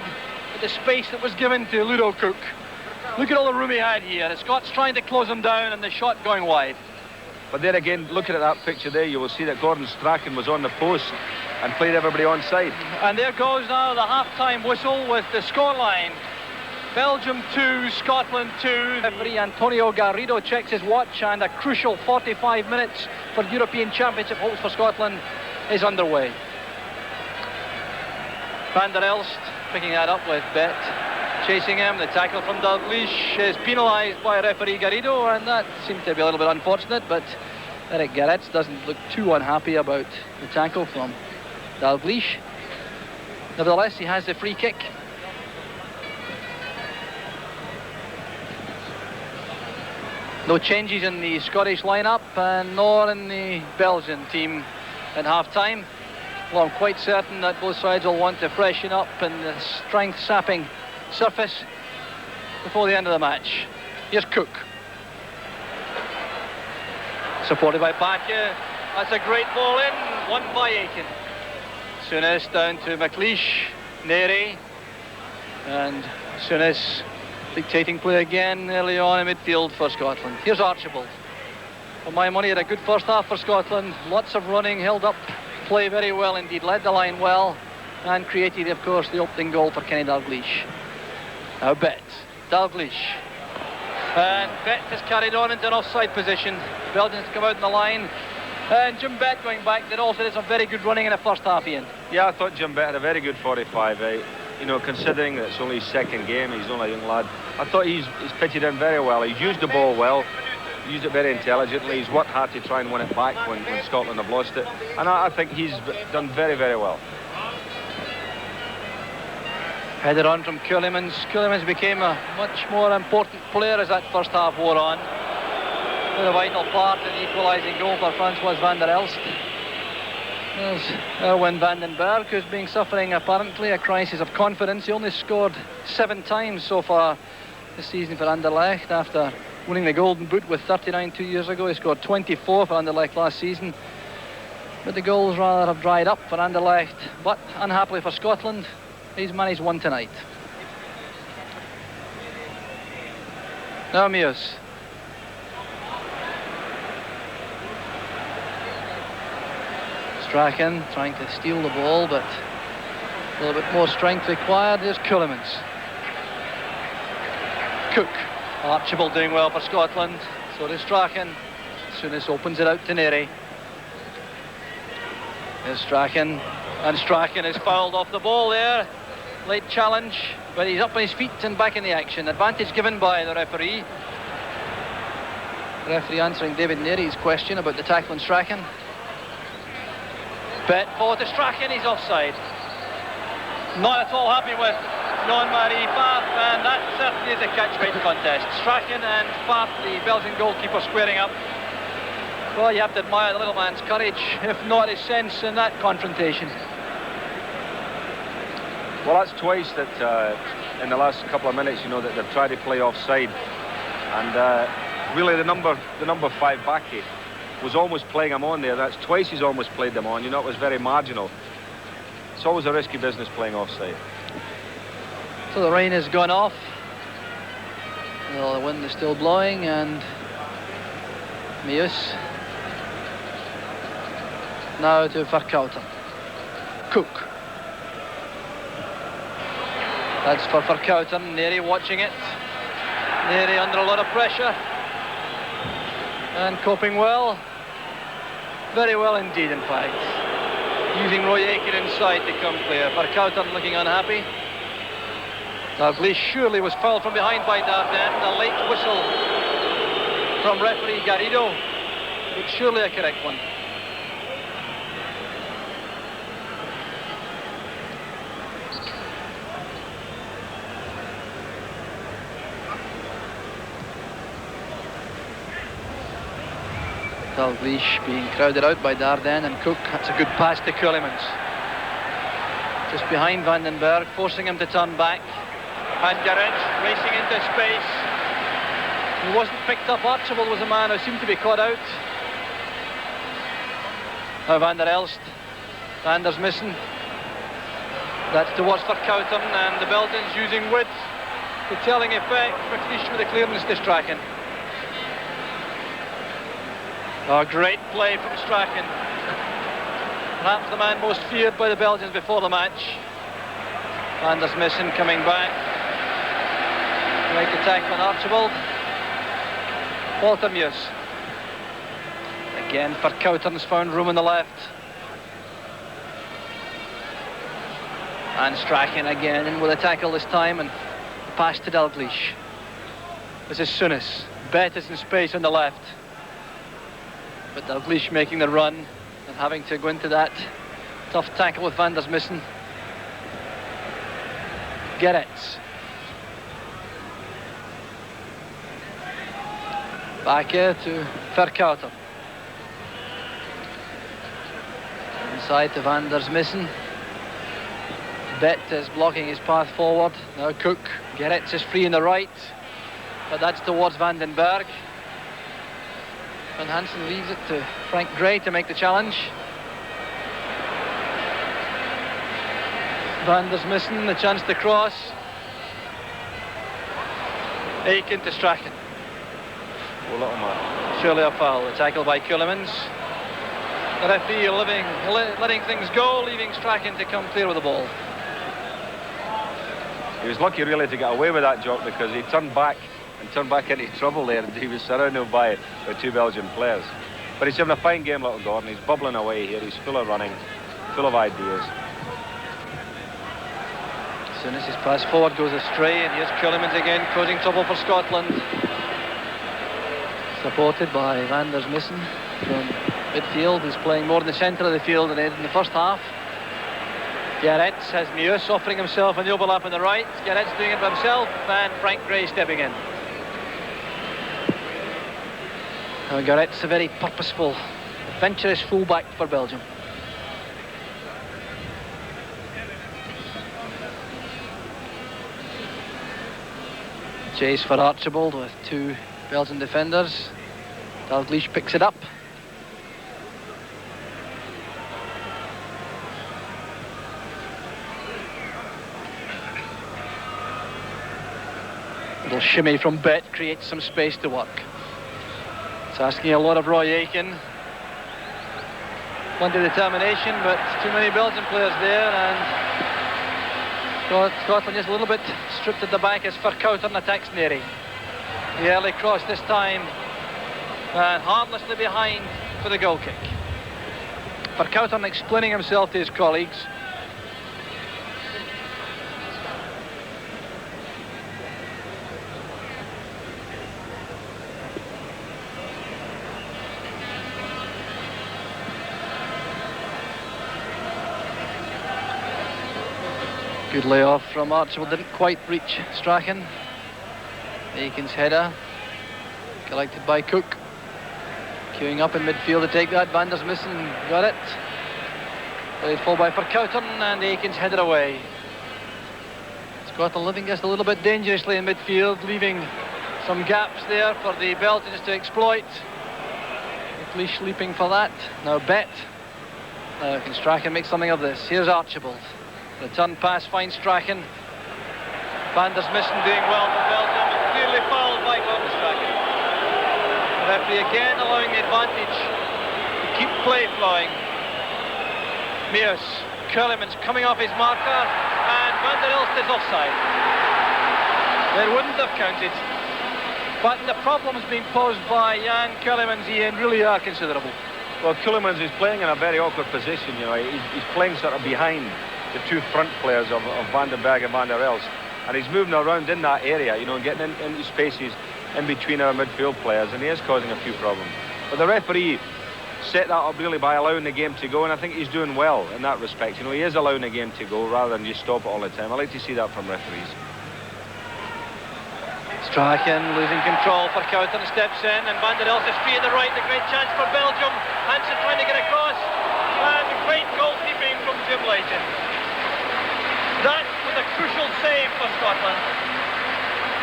at the space that was given to Coeck. Look at all the room he had here. The Scots trying to close him down and the shot going wide. But there again, looking at that picture there, you will see that Gordon Strachan was on the post, and played everybody onside. And there goes now the half-time whistle with the scoreline. Belgium 2, Scotland 2. Referee António Garrido checks his watch, and a crucial 45 minutes for European Championship hopes for Scotland is underway. Van der Elst picking that up with Bett chasing him. The tackle from Dalglish is penalised by referee Garrido, and that seemed to be a little bit unfortunate, but Eric Gerets doesn't look too unhappy about the tackle from Dalglish. Nevertheless, he has the free kick. No changes in the Scottish lineup, nor in the Belgian team at half-time. Well, I'm quite certain that both sides will want to freshen up in the strength-sapping surface before the end of the match. Here's Coeck. Supported by Baecke. That's a great ball in, won by Aitken. Souness down to McLeish, Narey, and Souness dictating play again early on in midfield for Scotland. Here's Archibald. For my money, had a good first half for Scotland. Lots of running, held up play very well indeed, led the line well, and created, of course, the opening goal for Kenny Dalglish. Now Bett, Dalglish, and Bett has carried on into an offside position. The Belgians come out in the line, and Jim Bett going back did also some very good running in the first half, Ian. Yeah, I thought Jim Bett had a very good 45. You know, considering that it's only his second game, he's only a young lad. I thought he's pitched in very well. He's used the ball well, used it very intelligently. He's worked hard to try and win it back when Scotland have lost it. And I think he's done very, very well. Headed on from Ceulemans. Ceulemans became a much more important player as that first half wore on. With a vital part in the equalising goal for Francois van der Elst. There's Erwin Vandenbergh, who's been suffering apparently a crisis of confidence. He only scored 7 times so far this season for Anderlecht after winning the Golden Boot with 39 2 years ago. He scored 24 for Anderlecht last season. But the goals rather have dried up for Anderlecht. But unhappily for Scotland, he's managed 1 tonight. Now Meeuws. Strachan trying to steal the ball, but a little bit more strength required. There's Ceulemans. Coeck. Archibald doing well for Scotland. So does Strachan. Souness opens it out to Narey. There's Strachan. And Strachan is fouled off the ball there. Late challenge, but he's up on his feet and back in the action. Advantage given by the referee. The referee answering David Narey's question about the tackle on Strachan. Bett forward to Strachan, he's offside. Not at all happy with Jean-Marie Pfaff, and that certainly is a catch-weight contest. Strachan and Pfaff, the Belgian goalkeeper, squaring up. Well, you have to admire the little man's courage, if not his sense in that confrontation. Well, that's twice that in the last couple of minutes, you know, that they've tried to play offside. And really the number 5 Baecke was almost playing him on there. That's twice he's almost played them on. You know, it was very marginal. It's always a risky business playing offside. So the rain has gone off. Well, the wind is still blowing, and Meeuws. Now to Vercauteren. Coeck. That's for Vercauteren. Narey watching it. Narey under a lot of pressure. And coping well. Very well indeed, in fact. Using Roy Aitken inside to come clear. Vercauteren looking unhappy. Dalglish surely was fouled from behind by Daerden. A late whistle from referee Garrido, but surely a correct one. Dalglish being crowded out by Daerden and Coeck. That's a good pass to Ceulemans. Just behind Vandenbergh, forcing him to turn back. And Gerets racing into space. He wasn't picked up. Archibald was the man who seemed to be caught out. Now Van der Elst. Vandersmissen. That's towards Vercauteren, and the Belgians using width to telling effect. McLeish with the clearance to Strachan. Oh, great play from Strachan. perhaps the man most feared by the Belgians before the match. Vandersmissen coming back. Right to tackle on Archibald. Walter Meeuws. Again, Vercauteren's found room on the left. And Strachan again in with a tackle this time, and pass to Dalglish. This is Souness. Bett is in space on the left. But Dalglish making the run and having to go into that tough tackle with Vandersmissen. Gerets. Baecke to Vercauteren. Inside to Vandersmissen. Bett is blocking his path forward. Now Coeck. Gerets is free in the right, but that's towards Vandenbergh. And Hansen leaves it to Frank Gray to make the challenge. Vandersmissen, the chance to cross. Aitken to Strachan. Oh, little man. Surely a foul. The tackle by Ceulemans. The referee letting things go, leaving Strachan to come clear with the ball. He was lucky really to get away with that, Jock, because he turned back into trouble there, and he was surrounded by two Belgian players. But he's having a fine game, little Gordon. He's bubbling away here. He's full of running, full of ideas. As soon as his pass forward goes astray, and here's Ceulemans again causing trouble for Scotland. Supported by Vandersmissen from midfield. He's playing more in the centre of the field than he did in the first half. Gerets has Meeuws offering himself on the overlap on the right. Gerets doing it by himself, and Frank Gray stepping in. Now Gerets, a very purposeful, adventurous fullback for Belgium. Chase for Archibald with two Belgian defenders. Dalglish picks it up. Little shimmy from Bett creates some space to work. It's asking a lot of Roy Aitken. Plenty of determination, but too many Belgian players there, and Scotland just a little bit stripped at the back as Vercauteren attacks Narey. The early cross this time, and harmlessly behind for the goal kick. Vercauteren explaining himself to his colleagues. Good layoff from Archibald, didn't quite reach Strachan. Aitken's header, collected by Coeck. Queuing up in midfield to take that, Vandersmissen got it. Played full by Vercauteren, and Aitken's headed away. Scotland living just a little bit dangerously in midfield, leaving some gaps there for the Belgians to exploit. McLeish leaping for that. Now Bett. Now can Strachan make something of this? Here's Archibald. Return pass finds Strachan. Vandersmissen doing well for Belgium, and clearly fouled by Gordon Strachan. The referee again allowing the advantage to keep play flowing. Meeuws, Ceulemans coming off his marker, and Elst is offside. They wouldn't have counted, but the problems being posed by Jan Ceulemans, Ian, really are considerable. Well, Ceulemans is playing in a very awkward position, you know. He's playing sort of behind the two front players of Vandenbergh and Elst, and he's moving around in that area, you know, and getting into spaces in between our midfield players, and he is causing a few problems. But the referee set that up really by allowing the game to go, and I think he's doing well in that respect. You know, he is allowing the game to go rather than just stop it all the time. I like to see that from referees. Strachan losing control. Vercauteren steps in, and Elst is free at the right. A great chance for Belgium. Hansen trying to get across, and great goalkeeping from Jim Leighton. That was a crucial save for Scotland.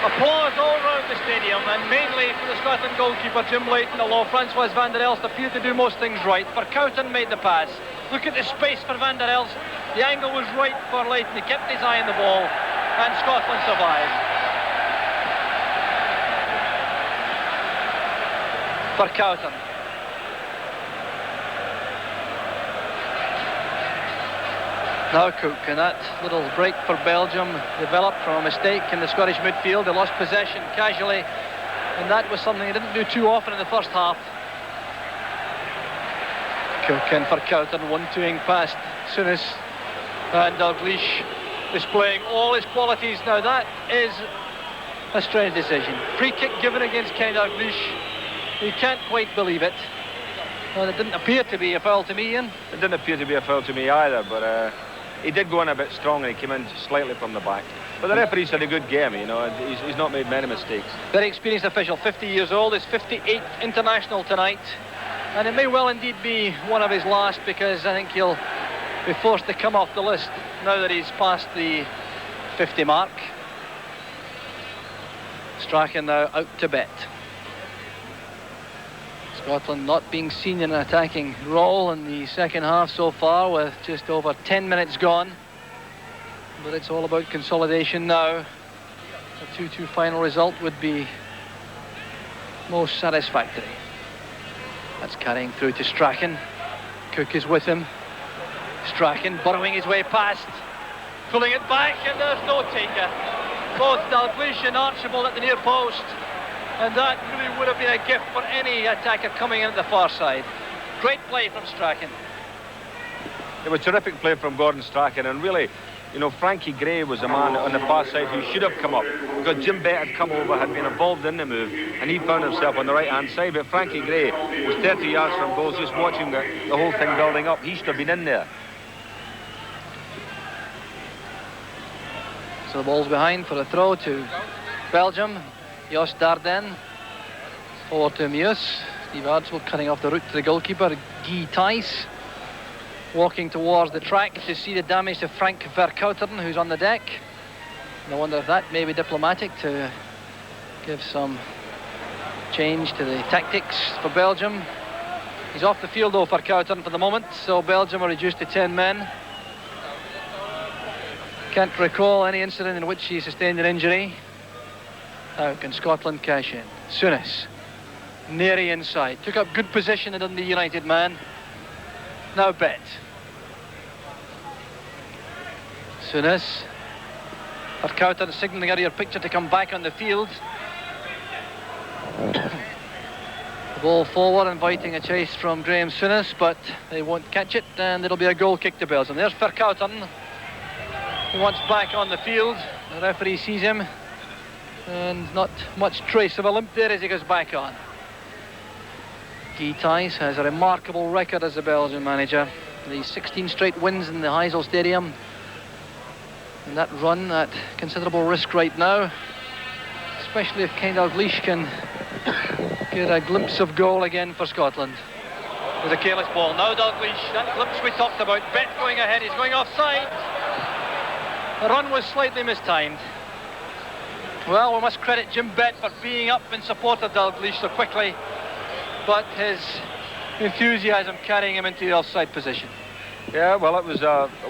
Applause all round the stadium, and mainly for the Scotland goalkeeper Jim Leighton, although Francois Elst appeared to do most things right. Vercauteren made the pass. Look at the space for Elst. The angle was right for Leighton. He kept his eye on the ball, and Scotland survived. Vercauteren. Now Coeck, and that little break for Belgium developed from a mistake in the Scottish midfield. They lost possession casually, and that was something they didn't do too often in the first half. Coeck and Vercauteren 1-2ing past Souness, and Dalglish displaying all his qualities. Now that is a strange decision. Free kick given against Dalglish. You can't quite believe it. Well, it didn't appear to be a foul to me, Ian. It didn't appear to be a foul to me either, but he did go in a bit strong and he came in slightly from the back. But the referee's had a good game, you know, he's not made many mistakes. Very experienced official, 50 years old, his 58th international tonight. And it may well indeed be one of his last, because I think he'll be forced to come off the list now that he's passed the 50 mark. Strachan now out to Bett. Scotland not being seen in an attacking role in the second half so far, with just over 10 minutes gone. But it's all about consolidation now. A 2-2 final result would be most satisfactory. That's carrying through to Strachan. Coeck is with him. Strachan burrowing his way past, pulling it back, and there's no taker. Both Dalglish and Archibald at the near post, and that really would have been a gift for any attacker coming in at the far side. Great play from Strachan. It was terrific play from Gordon Strachan, and really, you know, Frankie Gray was a man on the far side who should have come up, because Jim Bett had come over, had been involved in the move, and he found himself on the right hand side. But Frankie Gray was 30 yards from goals, just watching the whole thing building up. He should have been in there. So the ball's behind for a throw to Belgium. Daerden forward to Meeuws. Steve Archibald cutting off the route to the goalkeeper, Guy Thijs. Walking towards the track to see the damage to Frank Vercauteren, who's on the deck. No wonder if that may be diplomatic, to give some change to the tactics for Belgium. He's off the field though, Vercauteren, for the moment, so Belgium are reduced to 10 men. Can't recall any incident in which he sustained an injury. Now can Scotland cash in? Souness. Narey inside. Took up good position in the United man. Now Bett. Souness. Vercauteren signalling out of your picture to come back on the field. The ball forward, inviting a chase from Graham Souness, but they won't catch it, and it'll be a goal kick to Belgium. There's Vercauteren. He wants back on the field. The referee sees him, and not much trace of a limp there as he goes back on. Guy Thijs has a remarkable record as a Belgian manager. The 16 straight wins in the Heysel Stadium, and that run at considerable risk right now, especially if Dalglish can get a glimpse of goal again for Scotland. There's a careless ball now. Dalglish, that glimpse we talked about. Bett going ahead, he's going offside. The run was slightly mistimed. Well, we must credit Jim Bett for being up in support of Dalglish so quickly, but his enthusiasm carrying him into the offside position. Yeah, well, it was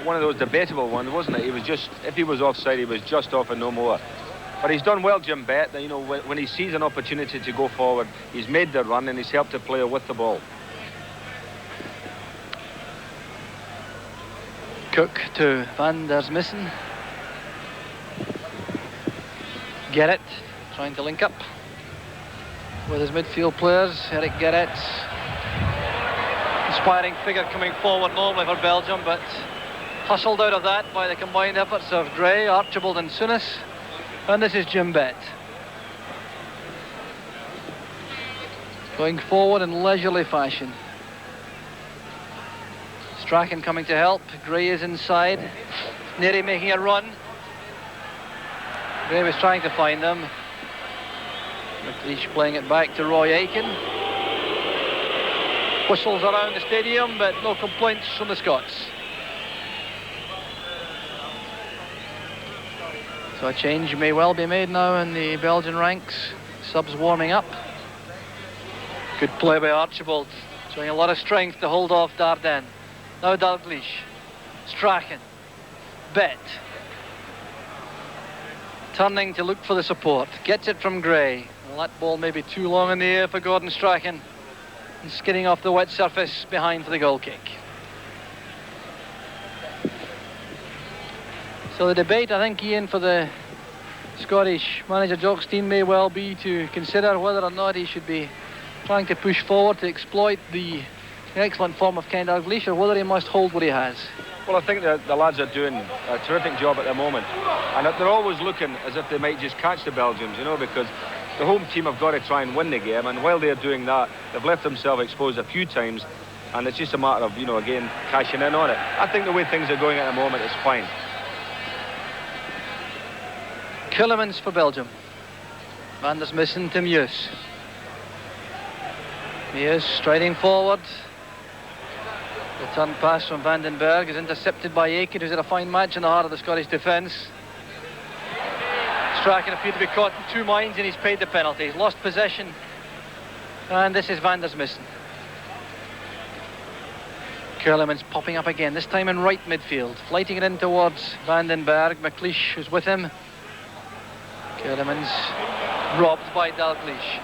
one of those debatable ones, wasn't it? He was just, if he was offside, he was just off and no more. But he's done well, Jim Bett. You know, when he sees an opportunity to go forward, he's made the run and he's helped the player with the ball. Coeck to Vandersmissen. Gerets trying to link up with his midfield players. Gerets, inspiring figure coming forward normally for Belgium, but hustled out of that by the combined efforts of Gray, Archibald and Souness. And this is Jim Bett. Going forward in leisurely fashion. Strachan coming to help. Gray is inside. Narey making a run. Gray was trying to find them. McLeish playing it back to Roy Aitken. Whistles around the stadium, but no complaints from the Scots. So a change may well be made now in the Belgian ranks. Subs warming up. Good play by Archibald, showing a lot of strength to hold off Daerden. Now Dalglish. Strachan. Bett. Turning to look for the support. Gets it from Gray. Well, that ball may be too long in the air for Gordon Strachan, and skidding off the wet surface behind for the goal kick. So the debate, I think, Ian, for the Scottish manager Jock Stein may well be to consider whether or not he should be trying to push forward to exploit the excellent form of Ken Dalglish, or whether he must hold what he has. Well, I think that the lads are doing a terrific job at the moment, and that they're always looking as if they might just catch the Belgians, you know, because the home team have got to try and win the game, and while they're doing that, they've left themselves exposed a few times, and it's just a matter of, you know, again, cashing in on it. I think the way things are going at the moment is fine. Ceulemans for Belgium. Vandersmissen to Meeuws. Meeuws striding forward. The turn pass from Vandenbergh is intercepted by Aitken, who's had a fine match in the heart of the Scottish defence. Strachan appeared to be caught in two minds, and he's paid the penalty. He's lost possession, and this is Vandersmissen. Ceulemans popping up again, this time in right midfield, flighting it in towards Vandenbergh. McLeish, who's with him. Ceulemans robbed by Dalglish.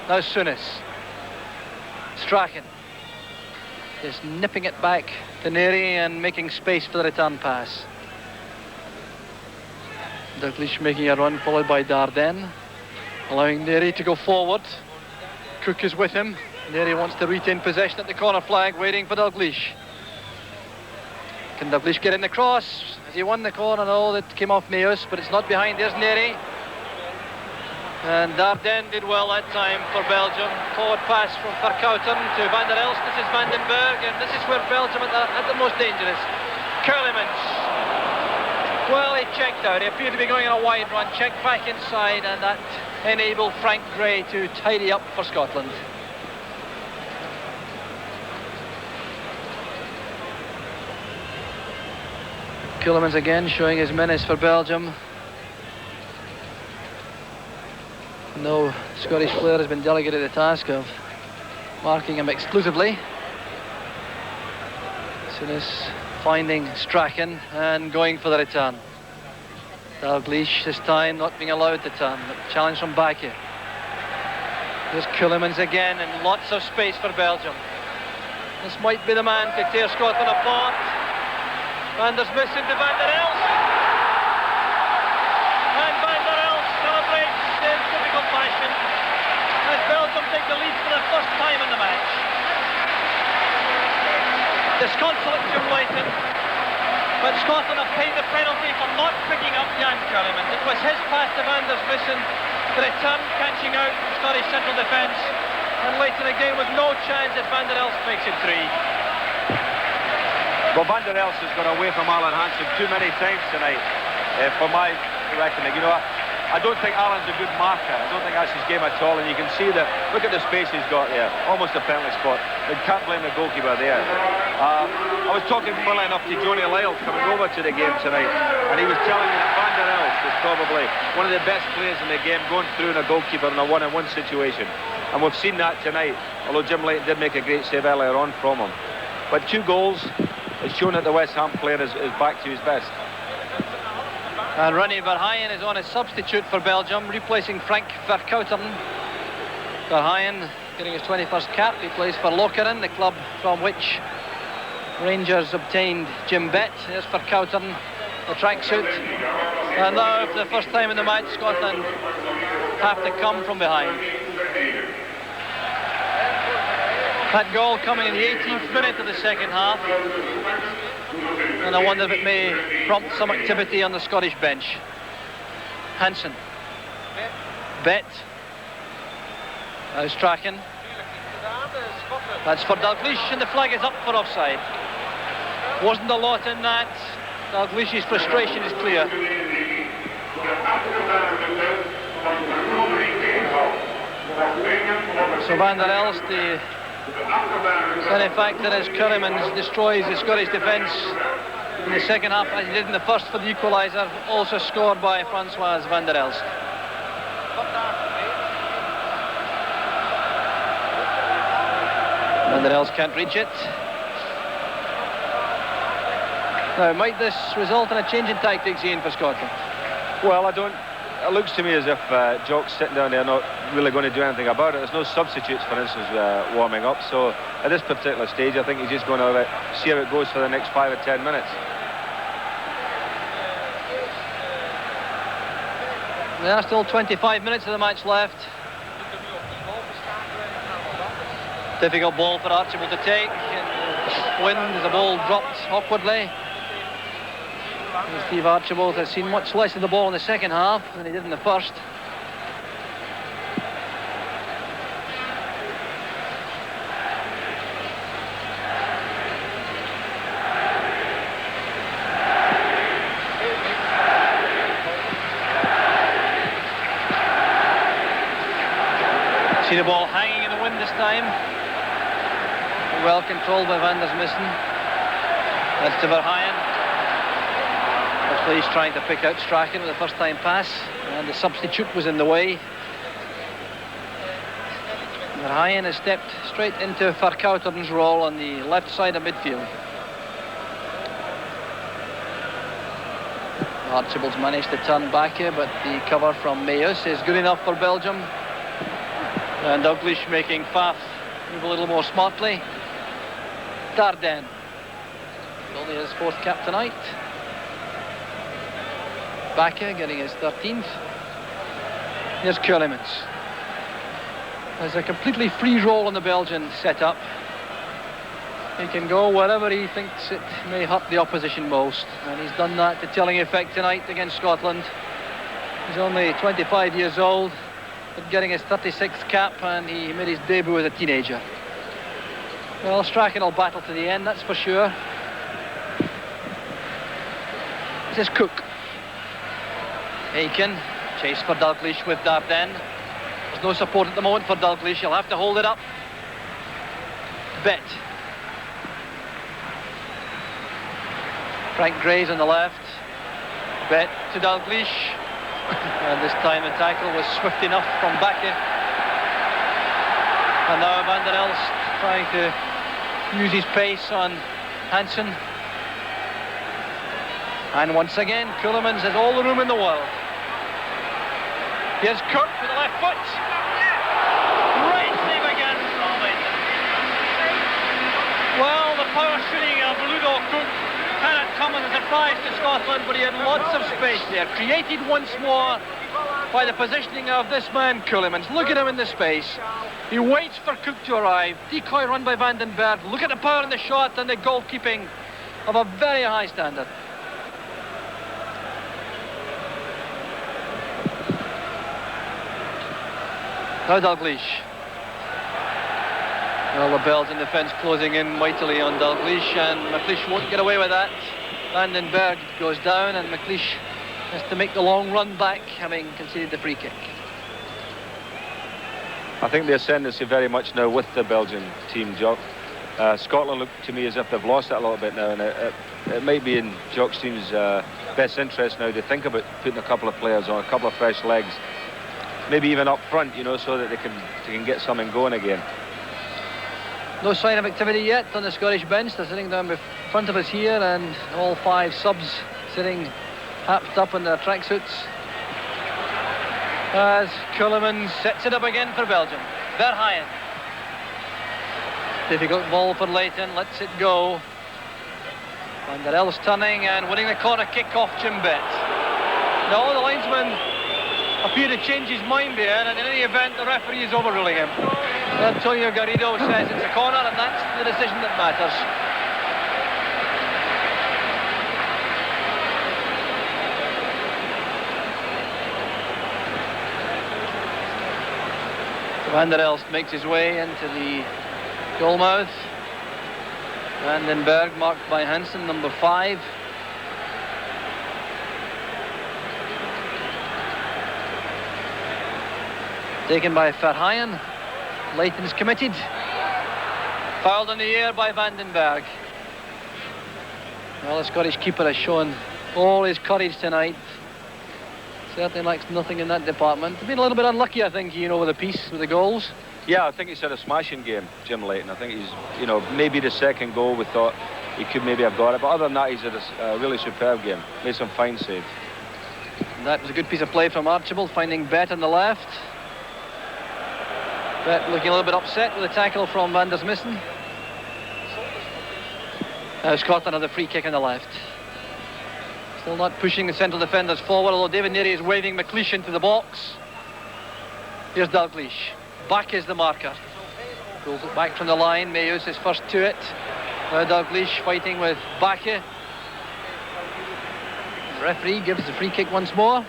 Now Souness. Strachan is nipping it back to Narey and making space for the return pass. Dalglish making a run, followed by Daerden, allowing Narey to go forward. Coeck is with him. Narey wants to retain possession at the corner flag, waiting for Dalglish. Can Dalglish get in the cross? Has he won the corner? No, that came off Meeuws, but it's not behind. There's Narey. And Daerden did well that time for Belgium. Forward pass from Vercauteren to Elst. This is Vandenbergh, and this is where Belgium at the most dangerous. Ceulemans. Well, he checked out. He appeared to be going on a wide run. Checked back inside, and that enabled Frank Gray to tidy up for Scotland. Ceulemans again showing his menace for Belgium. No Scottish player has been delegated the task of marking him exclusively. Souness finding Strachan and going for the return. Dalglish this time not being allowed to turn. Challenge from Baecke. There's Ceulemans again, and lots of space for Belgium. This might be the man to tear Scotland apart. Vandersmissen to Elst. And Elst celebrates in typical fashion as Belgium take the lead for the first time in the match. Disconsolate to Leighton, but Scotland have paid the penalty for not picking up Jan Ceulemans. It was his pass to Vandersmissen, the return catching out Scottish central defence, and Leighton again with no chance if Elst makes it three. Well, Elst has gone away from Alan Hansen too many times tonight, for my reckoning. You know, I don't think Alan's a good marker. I don't think that's his game at all, and you can see that. Look at the space he's got there, almost a penalty spot. But can't blame the goalkeeper there. I was talking funnily enough to Johnny Lyle coming over to the game tonight, and he was telling me that Elst is probably one of the best players in the game, going through a goalkeeper in a one-on-one situation. And we've seen that tonight, although Jim Leighton did make a great save earlier on from him. But 2 goals, it's shown that the West Ham player is back to his best. And Ronnie Verheyen is on as substitute for Belgium, replacing Frank Vercauteren. Verheyen getting his 21st cap. He plays for Lokeren, the club from which Rangers obtained Jim Bett. There's Vercauteren, the tracksuit. And now, for the first time in the match, Scotland have to come from behind. That goal coming in the 18th minute of the second half, and I wonder if it may prompt some activity on the Scottish bench. Hansen. Bett. Now Strachan. That's for Dalglish, and the flag is up for offside. Wasn't a lot in that. Dalglish's frustration is clear. So Elst, the benefactor, as Ceulemans destroys the Scottish defence in the second half, as he did in the first for the equaliser, also scored by Francois Elst. Elst can't reach it. Now, might this result in a change in tactics, Ian, for Scotland? Well, it looks to me as if Jock's sitting down there not really going to do anything about it. There's no substitutes, for instance, warming up. So at this particular stage, I think he's just going to see how it goes for the next 5 or 10 minutes. There are still 25 minutes of the match left. Difficult ball for Archibald to take. Wind as the ball dropped awkwardly. Steve Archibald has seen much less of the ball in the second half than he did in the first. See the ball hanging in the wind this time. Well controlled by Vandersmissen. That's to Verheyen. McLeish trying to pick out Strachan with the first time pass, and the substitute was in the way. Verheyen has stepped straight into Vercauteren's role on the left side of midfield. Archibald's managed to turn Baecke, but the cover from Meeuws is good enough for Belgium. And Dalglish making Pfaff move a little more smartly. Daerden, only his 4th cap tonight. Baecke getting his 13th. Here's Ceulemans. Has a completely free role in the Belgian setup. He can go wherever he thinks it may hurt the opposition most, and he's done that to telling effect tonight against Scotland. He's only 25 years old, but getting his 36th cap, and he made his debut as a teenager. Well, Strachan will battle to the end, that's for sure. This is Coeck. Aitken, chase for Dalglish with Daerden. There's no support at the moment for Dalglish, he'll have to hold it up. Bett. Frank Gray's on the left. Bett to Dalglish. And this time the tackle was swift enough from Baecke. And now Van der Elst trying to use his pace on Hansen. And once again, Ceulemans has all the room in the world. Here's Coeck with the left foot. Great save again from Leighton. Well, the power shooting of Ludo Coeck cannot come as a surprise to Scotland, but he had lots of space there, created once more by the positioning of this man Ceulemans. Look at him in the space. He waits for Coeck to arrive. Decoy run by Vandenbergh. Look at the power in the shot and the goalkeeping of a very high standard. Now Dalglish. Well, the Belgian defence closing in mightily on Dalglish, and McLeish won't get away with that. Vandenbergh goes down, and McLeish has to make the long run back, having conceded the free kick. I think the ascendancy very much now with the Belgian team, Jock. Scotland look to me as if they've lost it a little bit now, and it might be in Jock's team's best interest now to think about putting a couple of players on, a couple of fresh legs, maybe even up front, you know, so that they can get something going again. No sign of activity yet on the Scottish bench. They're sitting down in front of us here, and all 5 subs sitting happed up in their tracksuits. As Ceulemans sets it up again for Belgium. Verheyen. Difficult ball for Leighton, lets it go. Van der Elst turning and winning the corner kick off Jim Bett. No, the linesman appeared to change his mind there, and in any event the referee is overruling him. António Garrido says it's a corner, and that's the decision that matters. Van der Elst makes his way into the goal mouth. Vandenbergh marked by Hansen, number 5. Taken by Verheyen. Leighton's committed. Fouled in the air by Vandenbergh. Well, the Scottish keeper has shown all his courage tonight. Certainly lacks nothing in that department. He's been a little bit unlucky, I think, you know, with the piece, with the goals. Yeah, I think he's had a smashing game, Jim Leighton. I think he's, you know, maybe the second goal we thought he could maybe have got it, but other than that, he's had a really superb game. Made some fine saves. That was a good piece of play from Archibald, finding Bett on the left. Bett looking a little bit upset with a tackle from Vandersmissen. Now Scotland have the free kick on the left. Still not pushing the central defenders forward, although David Narey is waving McLeish into the box. Here's Dalglish. Back is the marker. Pulls it back from the line. Meeuws is first to it. Now Dalglish fighting with Baecke. The referee gives the free kick once more.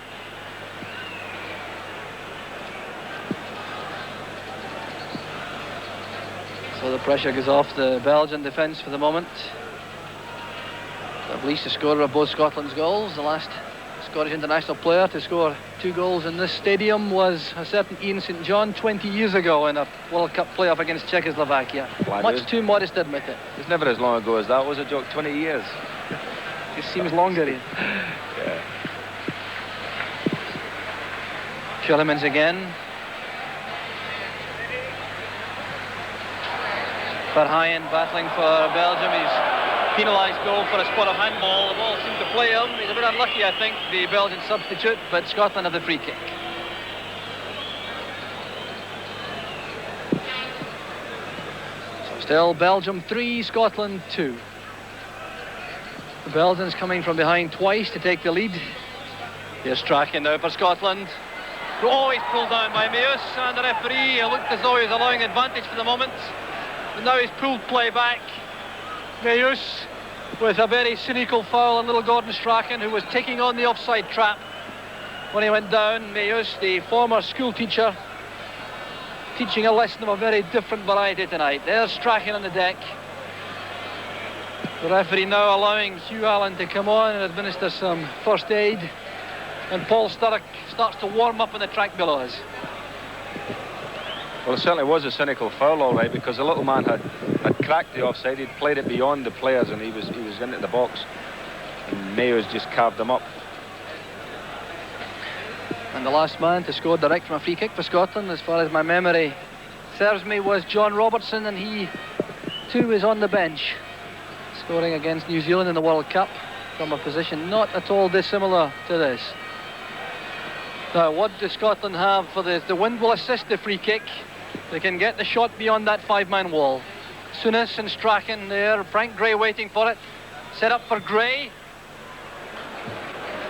So the pressure goes off the Belgian defence for the moment. Dalglish, the scorer of both Scotland's goals. The last Scottish international player to score 2 goals in this stadium was a certain Ian St John 20 years ago in a World Cup playoff against Czechoslovakia. Much too modest to admit it. It's never as long ago as that, was it, Jock? 20 years. It seems longer. Yeah. Ceulemans again. Verheyen battling for Belgium. He's penalised goal for a spot of handball. The ball seemed to play him. He's a bit unlucky, I think, the Belgian substitute, but Scotland have the free kick. So still Belgium 3, Scotland 2. The Belgians coming from behind twice to take the lead. Here's Strachan now for Scotland. Oh, he's pulled down by Meeuws, and the referee looked as though he was allowing advantage for the moment. But now he's pulled play back. Meeuws with a very cynical foul on little Gordon Strachan, who was taking on the offside trap when he went down. Meeuws, the former school teacher, teaching a lesson of a very different variety tonight. There's Strachan on the deck. The referee now allowing Hugh Allen to come on and administer some first aid. And Paul Sturrock starts to warm up on the track below us. Well, it certainly was a cynical foul, all right, because the little man had cracked the offside. He'd played it beyond the players, and he was into the box. And Meeuws just carved him up. And the last man to score direct from a free kick for Scotland, as far as my memory serves me, was John Robertson, and he too is on the bench, scoring against New Zealand in the World Cup from a position not at all dissimilar to this. Now, what does Scotland have for this? The wind will assist the free kick. They can get the shot beyond that 5-man wall. Souness and Strachan there. Frank Gray waiting for it. Set up for Gray.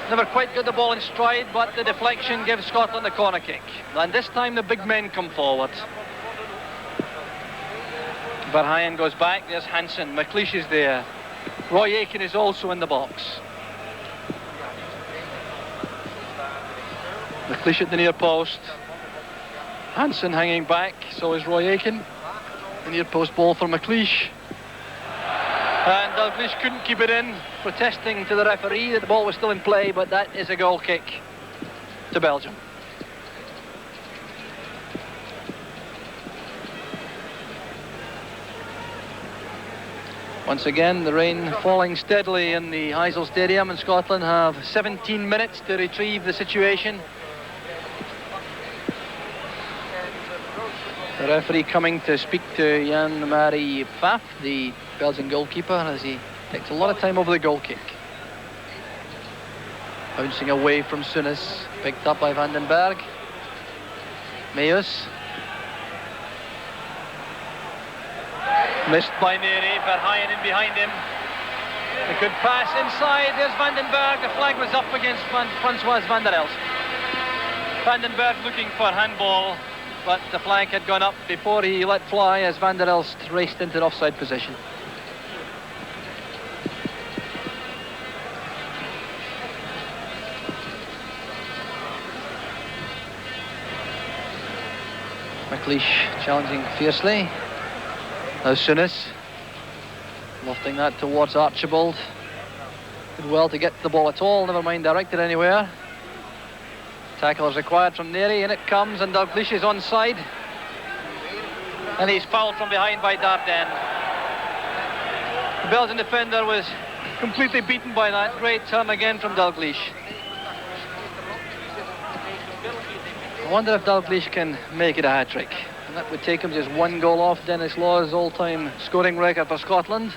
Never quite got the ball in stride, but the deflection gives Scotland the corner kick. And this time the big men come forward. Verheyen goes back. There's Hansen. McLeish is there. Roy Aitken is also in the box. McLeish at the near post. Hansen hanging back, so is Roy Aitken. The near post ball for McLeish. And Dalglish couldn't keep it in, protesting to the referee that the ball was still in play, but that is a goal kick to Belgium. Once again, the rain falling steadily in the Heysel Stadium, and Scotland have 17 minutes to retrieve the situation. The referee coming to speak to Jan-Marie Pfaff, the Belgian goalkeeper, as he takes a lot of time over the goal kick. Bouncing away from Souness, picked up by Vandenbergh. Meeuws. Missed by Narey, Verheyen in behind him. A good pass inside, there's Vandenbergh. The flag was up against Francois van der Elst. Vandenbergh looking for handball, but the flag had gone up before he let fly as Van der Elst raced into the offside position. McLeish challenging fiercely. Now Souness lofting that towards Archibald. Did well to get to the ball at all, never mind directed anywhere. Tackle is required from Narey, and it comes, and Dalglish is onside. And he's fouled from behind by Daerden. The Belgian defender was completely beaten by that. Great turn again from Dalglish. I wonder if Dalglish can make it a hat-trick. And that would take him just 1 goal off Denis Law's all-time scoring record for Scotland.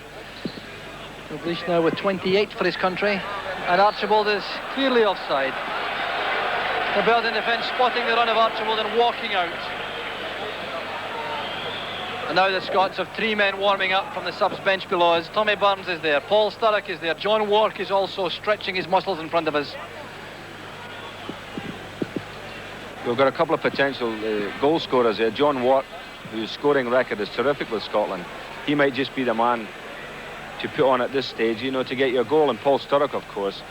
Dalglish now with 28 for his country. And Archibald is clearly offside. The Belgian defence spotting the run of Archibald and walking out. And now the Scots have 3 men warming up from the subs bench below us. Tommy Burns is there, Paul Sturrock is there, John Wark is also stretching his muscles in front of us. We've got a couple of potential goal scorers here. John Watt, whose scoring record is terrific with Scotland. He might just be the man to put on at this stage, you know, to get your goal. And Paul Sturrock, of course,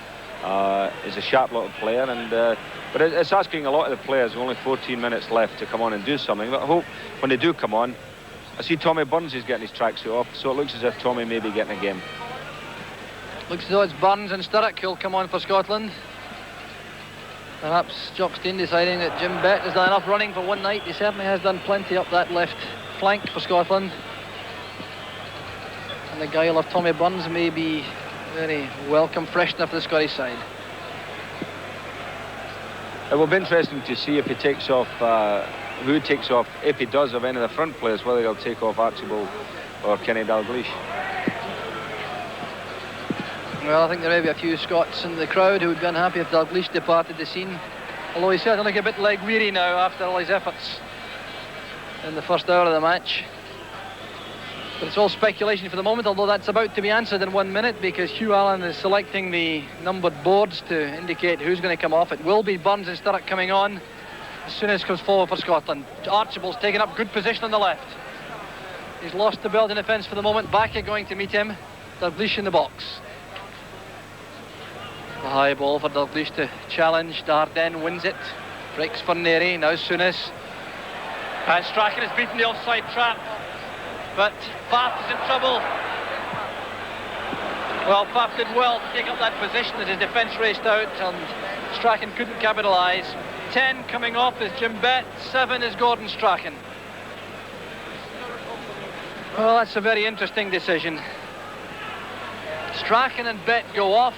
is a sharp little player. And but it's asking a lot of the players, only 14 minutes left, to come on and do something. But I hope when they do come on, I see Tommy Burns is getting his tracksuit off, so it looks as if Tommy may be getting a game. Looks as though it's Burns and Sturrock who'll come on for Scotland. Perhaps Jock Stein deciding that Jim Bett has done enough running for one night. He certainly has done plenty up that left flank for Scotland. And the guile of Tommy Burns may be very welcome freshener for the Scottish side. It will be interesting to see if he takes off, who takes off, if he does, of any of the front players, whether he'll take off Archibald or Kenny Dalglish. Well, I think there may be a few Scots in the crowd who would be unhappy if Dalglish departed the scene. Although he's certainly looking a bit leg weary now after all his efforts in the first hour of the match. But it's all speculation for the moment, although that's about to be answered in 1 minute, because Hugh Allen is selecting the numbered boards to indicate who's going to come off. It will be Burns and Sturrock coming on as soon as comes forward for Scotland. Archibald's taking up good position on the left. He's lost the Belgian defence for the moment. Baecke going to meet him. Dalglish in the box. The high ball for Dalglish to challenge. Daerden wins it. Breaks for Narey. Now Souness. And Strachan has beaten the offside trap. But Pfaff is in trouble. Well, Pfaff did well to take up that position as his defence raced out, and Strachan couldn't capitalise. 10 coming off is Jim Bett. 7 is Gordon Strachan. Well, that's a very interesting decision. Strachan and Bett go off.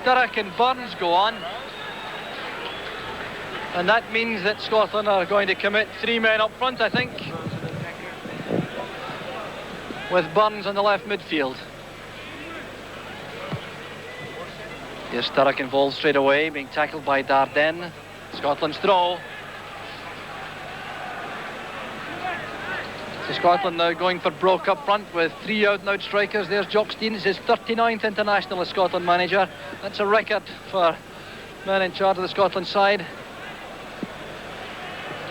Sturrock and Burns go on. And that means that Scotland are going to commit 3 men up front, I think, with Burns on the left midfield. Here's Sturrock involved straight away, being tackled by Daerden. Scotland's throw. So Scotland now going for Broke up front with 3 out-and-out strikers. There's Jock Stein, it's his 39th international as Scotland manager. That's a record for man in charge of the Scotland side.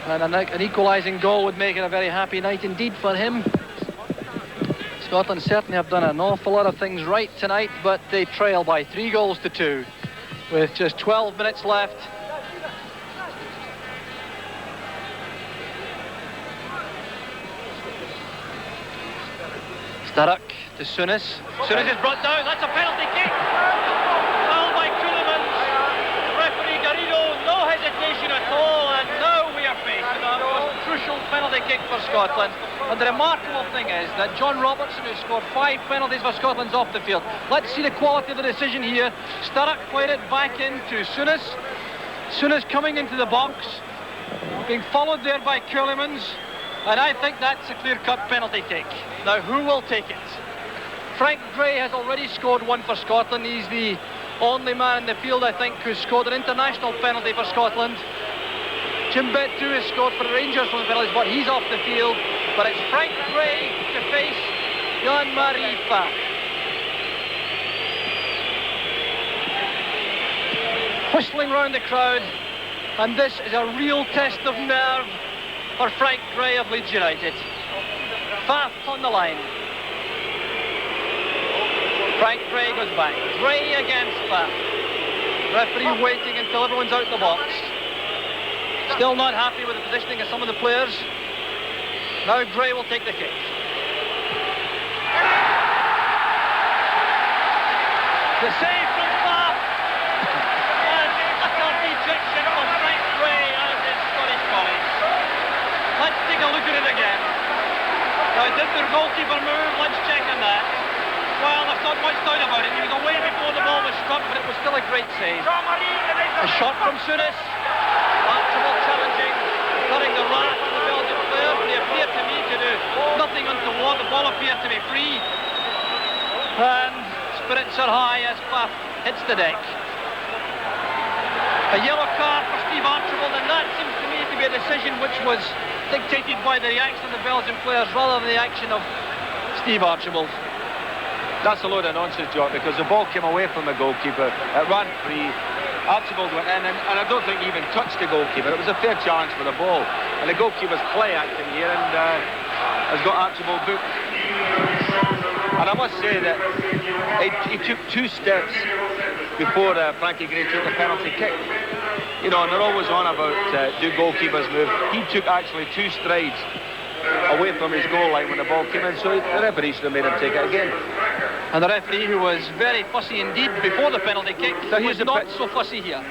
And an equalising goal would make it a very happy night indeed for him. Scotland certainly have done an awful lot of things right tonight, but they trail by 3 goals to 2 with just 12 minutes left. Sturrock to Souness. Souness is brought down. That's a penalty kick. Foul by Ceulemans. Referee Garrido, no hesitation at all, and now we are facing a most crucial penalty kick for Scotland. And the remarkable thing is that John Robertson, who scored 5 penalties for Scotland's off the field. Let's see the quality of the decision here. Sturrock played it back into Souness. Souness coming into the box, being followed there by Ceulemans. And I think that's a clear-cut penalty kick. Now, who will take it? Frank Gray has already scored 1 for Scotland. He's the only man in the field, I think, who's scored an international penalty for Scotland. Jim Bett too has scored for the Rangers from the penalty spot. He's off the field. But it's Frank Gray to face Jean-Marie Pfaff. Whistling round the crowd. And this is a real test of nerve for Frank Gray of Leeds United. Pfaff on the line. Frank Gray goes back. Gray against Pfaff. Referee waiting until everyone's out the box. Still not happy with the positioning of some of the players. Now Gray will take the kick. The save from Pfaff. And utter dejection from Frank Gray and his Scottish colleagues. Let's take a look at it again. Now, did the goalkeeper move? Let's check on that. Well, there's not much doubt about it. He was away before the ball was struck, but it was still a great save. A shot from Souness. Archibald challenging, cutting the wrath of the Belgian players. They appeared to me to do nothing untoward. The ball appeared to be free. And spirits are high as Pfaff hits the deck. A yellow card for Steve Archibald, and that seems to me to be a decision which was dictated by the reaction of the Belgian players rather than the action of Steve Archibald. That's a load of nonsense, John, because the ball came away from the goalkeeper. It ran free. Archibald went in, and I don't think he even touched the goalkeeper. It was a fair challenge for the ball. And the goalkeeper's play acting here and has got Archibald booked. And I must say that he took 2 steps before Frankie Gray took the penalty kick. You know, and they're always on about do goalkeepers move. He took actually 2 strides away from his goal line when the ball came in, so the referee should have made him take it again. And the referee, who was very fussy indeed before the penalty kick, was not so fussy here.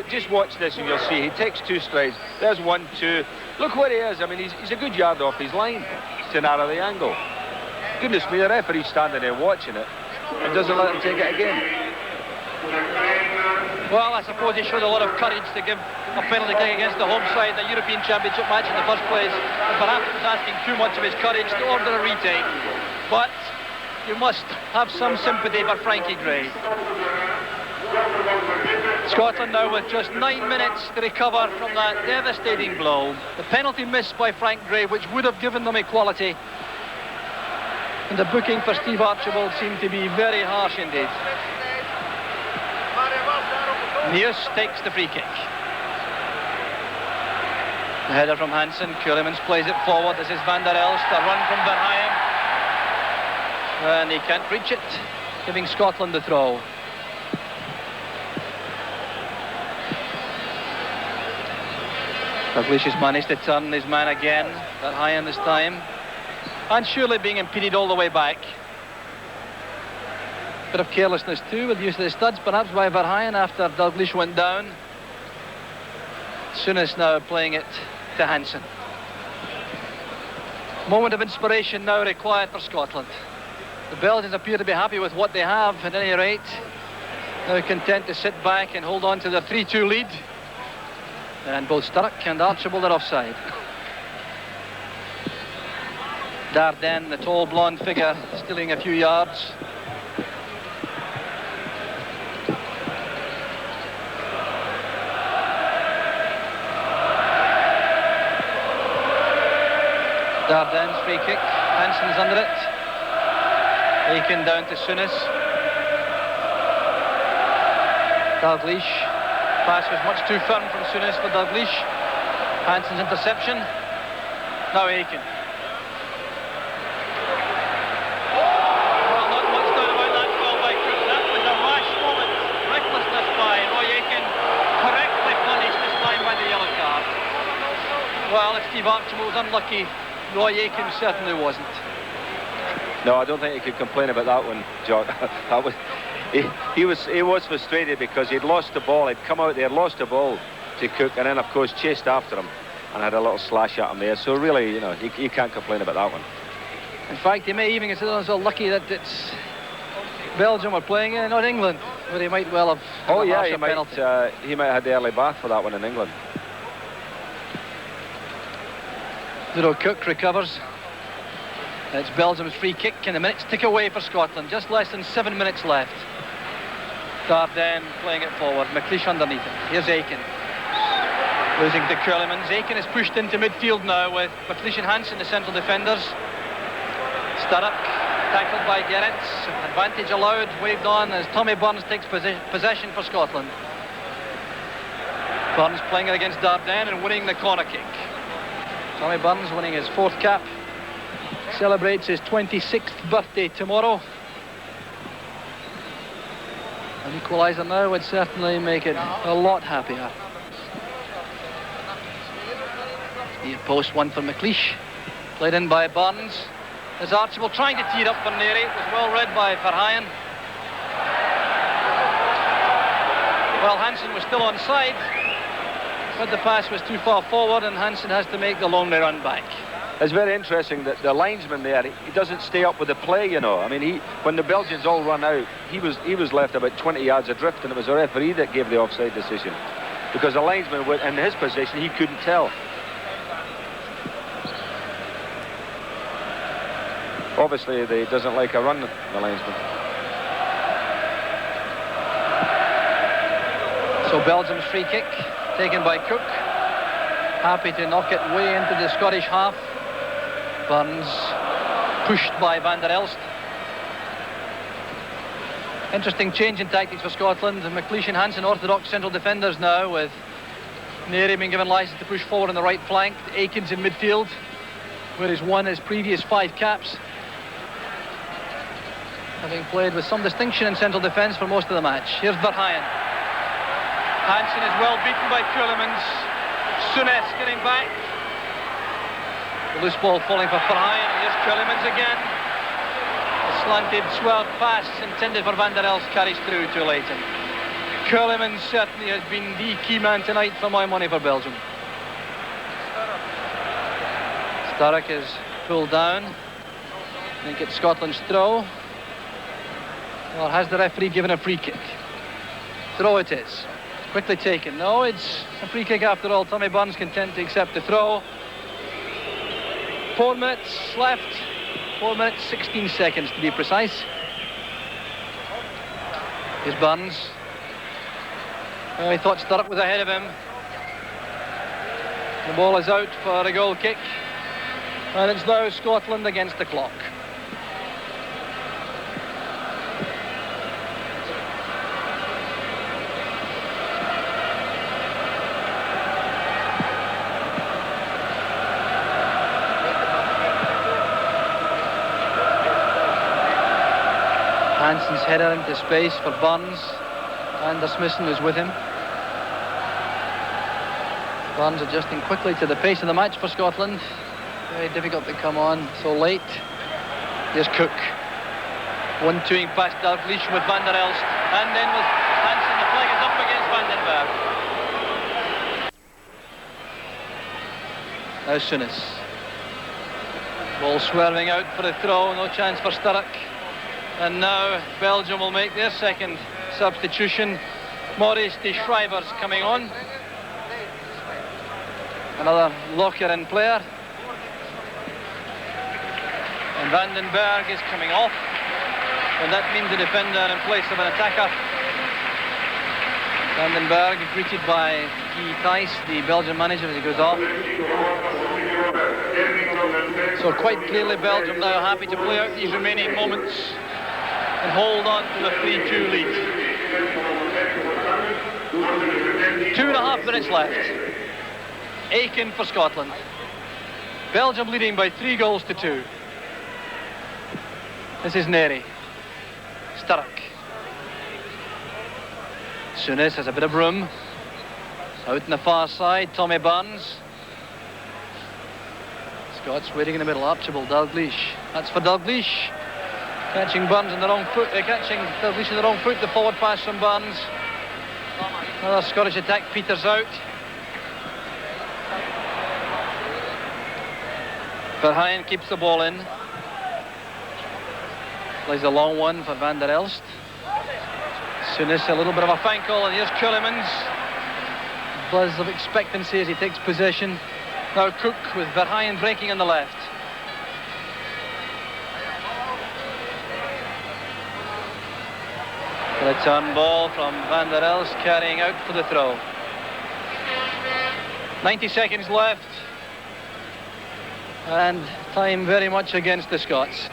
Just watch this and you'll see. He takes 2 strides. There's 1, 2. Look where he is. I mean, he's a good yard off his line to narrow the angle. Goodness me, the referee's standing there watching it and doesn't let him take it again. Well, I suppose he showed a lot of courage to give a penalty kick against the home side in the European Championship match in the first place, and perhaps was asking too much of his courage to order a retake. But you must have some sympathy for Frankie Gray. Scotland now with just 9 minutes to recover from that devastating blow. The penalty missed by Frank Gray, which would have given them equality. And the booking for Steve Archibald seemed to be very harsh indeed. Meeuws takes the free kick. The header from Hansen. Ceulemans plays it forward. This is Elst. A run from Verheyen. And he can't reach it, giving Scotland the throw. Dalglish has managed to turn his man again. Verheyen this time. And surely being impeded all the way back. Bit of carelessness too with use of the studs, perhaps by Verheyen after Dalglish went down. Souness now playing it to Hansen. Moment of inspiration now required for Scotland. The Belgians appear to be happy with what they have at any rate. Now content to sit back and hold on to their 3-2 lead. And both Sturrock and Archibald are offside. Daerden, the tall blonde figure, stealing a few yards. Daerden's free kick. Hansen's under it. Aitken down to Souness. Dalglish. Pass was much too firm from Souness for Dalglish. Hansen's interception. Now Aitken. Well, not much doubt about that foul by Coeck. That was a rash moment. Recklessness by Roy Aitken. Correctly punished this time by the yellow card. Well, if Steve Archibald was unlucky, Roy Aitken certainly wasn't. No, I don't think he could complain about that one, John. That was, he was frustrated because he'd lost the ball. He'd come out there, lost the ball to Coeck, and then of course chased after him and had a little slash at him there. So really, you know, he can't complain about that one. In fact, he may even consider himself lucky that it's Belgium are playing in, not England, where he might well have. Oh yeah, he might have had the early bath for that one in England. Coeck recovers. It's Belgium's free kick, and the minutes tick away for Scotland. Just less than 7 minutes left. Daerden playing it forward. McLeish underneath it. Here's Aitken. Losing to Ceulemans. Aitken is pushed into midfield now with McLeish and Hansen, the central defenders. Sturrock tackled by Gerets. Advantage allowed, waved on as Tommy Burns takes possession for Scotland. Burns playing it against Daerden and winning the corner kick. Tommy Burns winning his 4th cap. Celebrates his 26th birthday tomorrow. An equaliser now would certainly make it a lot happier. Near post one for McLeish. Played in by Burns. There's Archibald trying to tee it up for Narey. It was well read by Verheyen. Well, Hansen was still onside, but the pass was too far forward and Hansen has to make the lonely run back. It's very interesting that the linesman there, he doesn't stay up with the play, you know. I mean, when the Belgians all run out, he was left about 20 yards adrift, and it was the referee that gave the offside decision. Because the linesman, in his position, he couldn't tell. Obviously, he doesn't like a run, the linesman. So Belgium's free kick, taken by Coeck. happy to knock it way into the Scottish half. Burns pushed by Van der Elst. Interesting change in tactics for Scotland. McLeish and Hansen orthodox central defenders now, with Narey being given licence to push forward on the right flank. Aitken's in midfield, where he's won his previous 5 caps, having played with some distinction in central defence for most of the match. Here's Verheyen. Hansen is well beaten by Ceulemans. Souness getting back. The loose ball falling for Verheyen. Here's Ceulemans again. A slanted, swerved pass intended for Van der Elst carries through to Leighton. Ceulemans certainly has been the key man tonight for my money for Belgium. Sturrock is pulled down. I think it's Scotland's throw. Or has the referee given a free kick? Throw it is. Quickly taken. No, it's a free kick after all. Tommy Burns content to accept the throw. 4 minutes left. 4 minutes, 16 seconds to be precise. Here's Burns. Well, he thought Sturrock was ahead of him. The ball is out for a goal kick. And it's now Scotland against the clock. Hansen's header into space for Burns. Vandersmissen is with him. Burns adjusting quickly to the pace of the match for Scotland. Very difficult to come on so late. Here's Coeck. 1-2ing past Dalglish with Van der Elst. And then with Hansen, the flag is up against Vandenbergh. Now Souness. Ball swerving out for a throw. No chance for Sturrock. And now Belgium will make their second substitution. Maurice de Schrijver's coming on. Another locker-in player. And Vandenbergh is coming off. And that means a defender in place of an attacker. Vandenbergh greeted by Guy Thijs, the Belgian manager, as he goes off. So quite clearly Belgium now happy to play out these remaining moments and hold on to the 3-2 lead. 2.5 minutes left. Aitken for Scotland. Belgium leading by 3-2. This is Narey. Sturrock. Souness has a bit of room. Out in the far side, Tommy Burns. Scots waiting in the middle. Archibald, Dalglish. That's for Dalglish. Catching Burns on the wrong foot. Catching Dalglish on the wrong foot. The forward pass from Burns. Another Scottish attack peters out. Verheyen keeps the ball in. Plays a long one for Van der Elst. Souness a little bit of a fine call, and here's Ceulemans. Buzz of expectancy as he takes possession. Now Coeck with Verheyen breaking on the left. The return ball from Van der Elst carrying out for the throw. 90 seconds left. And time very much against the Scots.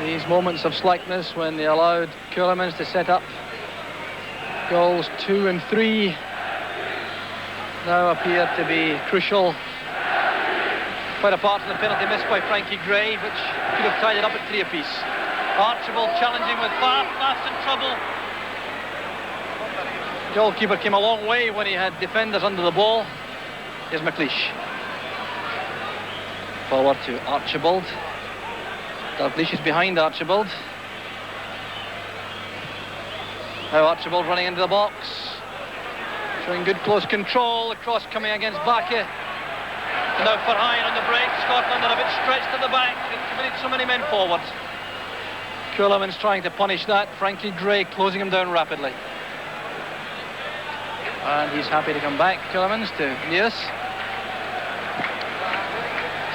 These moments of slackness when they allowed Ceulemans to set up goals 2 and 3 now appear to be crucial. Quite apart from the penalty missed by Frankie Gray, which could have tied it up at 3 apiece. Archibald challenging with Pfaff. Pfaff's in trouble. The goalkeeper came a long way when he had defenders under the ball. Here's McLeish. Forward to Archibald. Dalglish is behind Archibald. Now Archibald running into the box. Showing good close control. The cross coming against Baecke. And now Verheyen on the break. Scotland are a bit stretched at the back. They've committed so many men forward. Ceulemans trying to punish that. Frankie Gray closing him down rapidly. And he's happy to come back, Ceulemans, to Meeuws.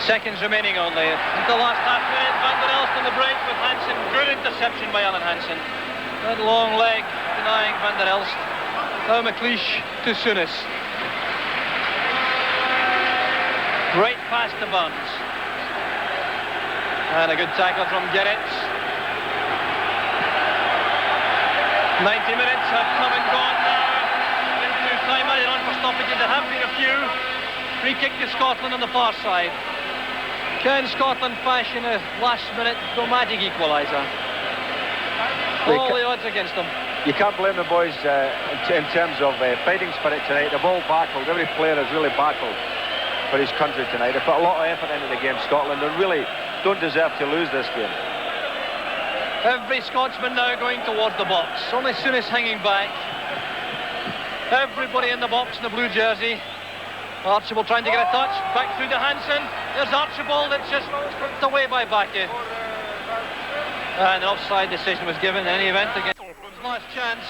Seconds remaining only. Into the last half minute. Van der Elst on the break with Hansen. Good interception by Alan Hansen. That long leg denying Van der Elst. Now McLeish to Souness. Great pass to Burns. And a good tackle from Gerets. 90 minutes have come and gone now. Into time added on for stoppages. There have been a few. Free kick to Scotland on the far side. Can Scotland fashion a last-minute dramatic equaliser? All the odds against them. You can't blame the boys in terms of fighting spirit tonight. They've all battled. Every player has really battled for his country tonight. They put a lot of effort into the game, Scotland, and really don't deserve to lose this game. Every Scotsman now going towards the box. Only Souness hanging back. Everybody in the box in the blue jersey. Archibald trying to get a touch. Back through to Hansen. There's Archibald. It's just stripped away by Baecke. And an offside decision was given in any event against Scotland's last chance.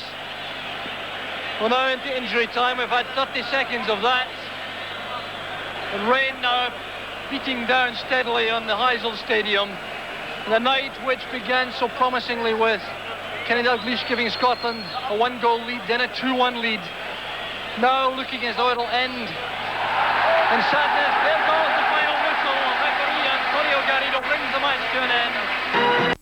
Well, now into injury time. We've had 30 seconds of that. And rain now beating down steadily on the Heysel Stadium. The night which began so promisingly with Dalglish giving Scotland a 1-goal lead, then a 2-1 lead. Now looking as though it'll end in sadness. There goes the final whistle. Referee António Garrido brings the match to an end.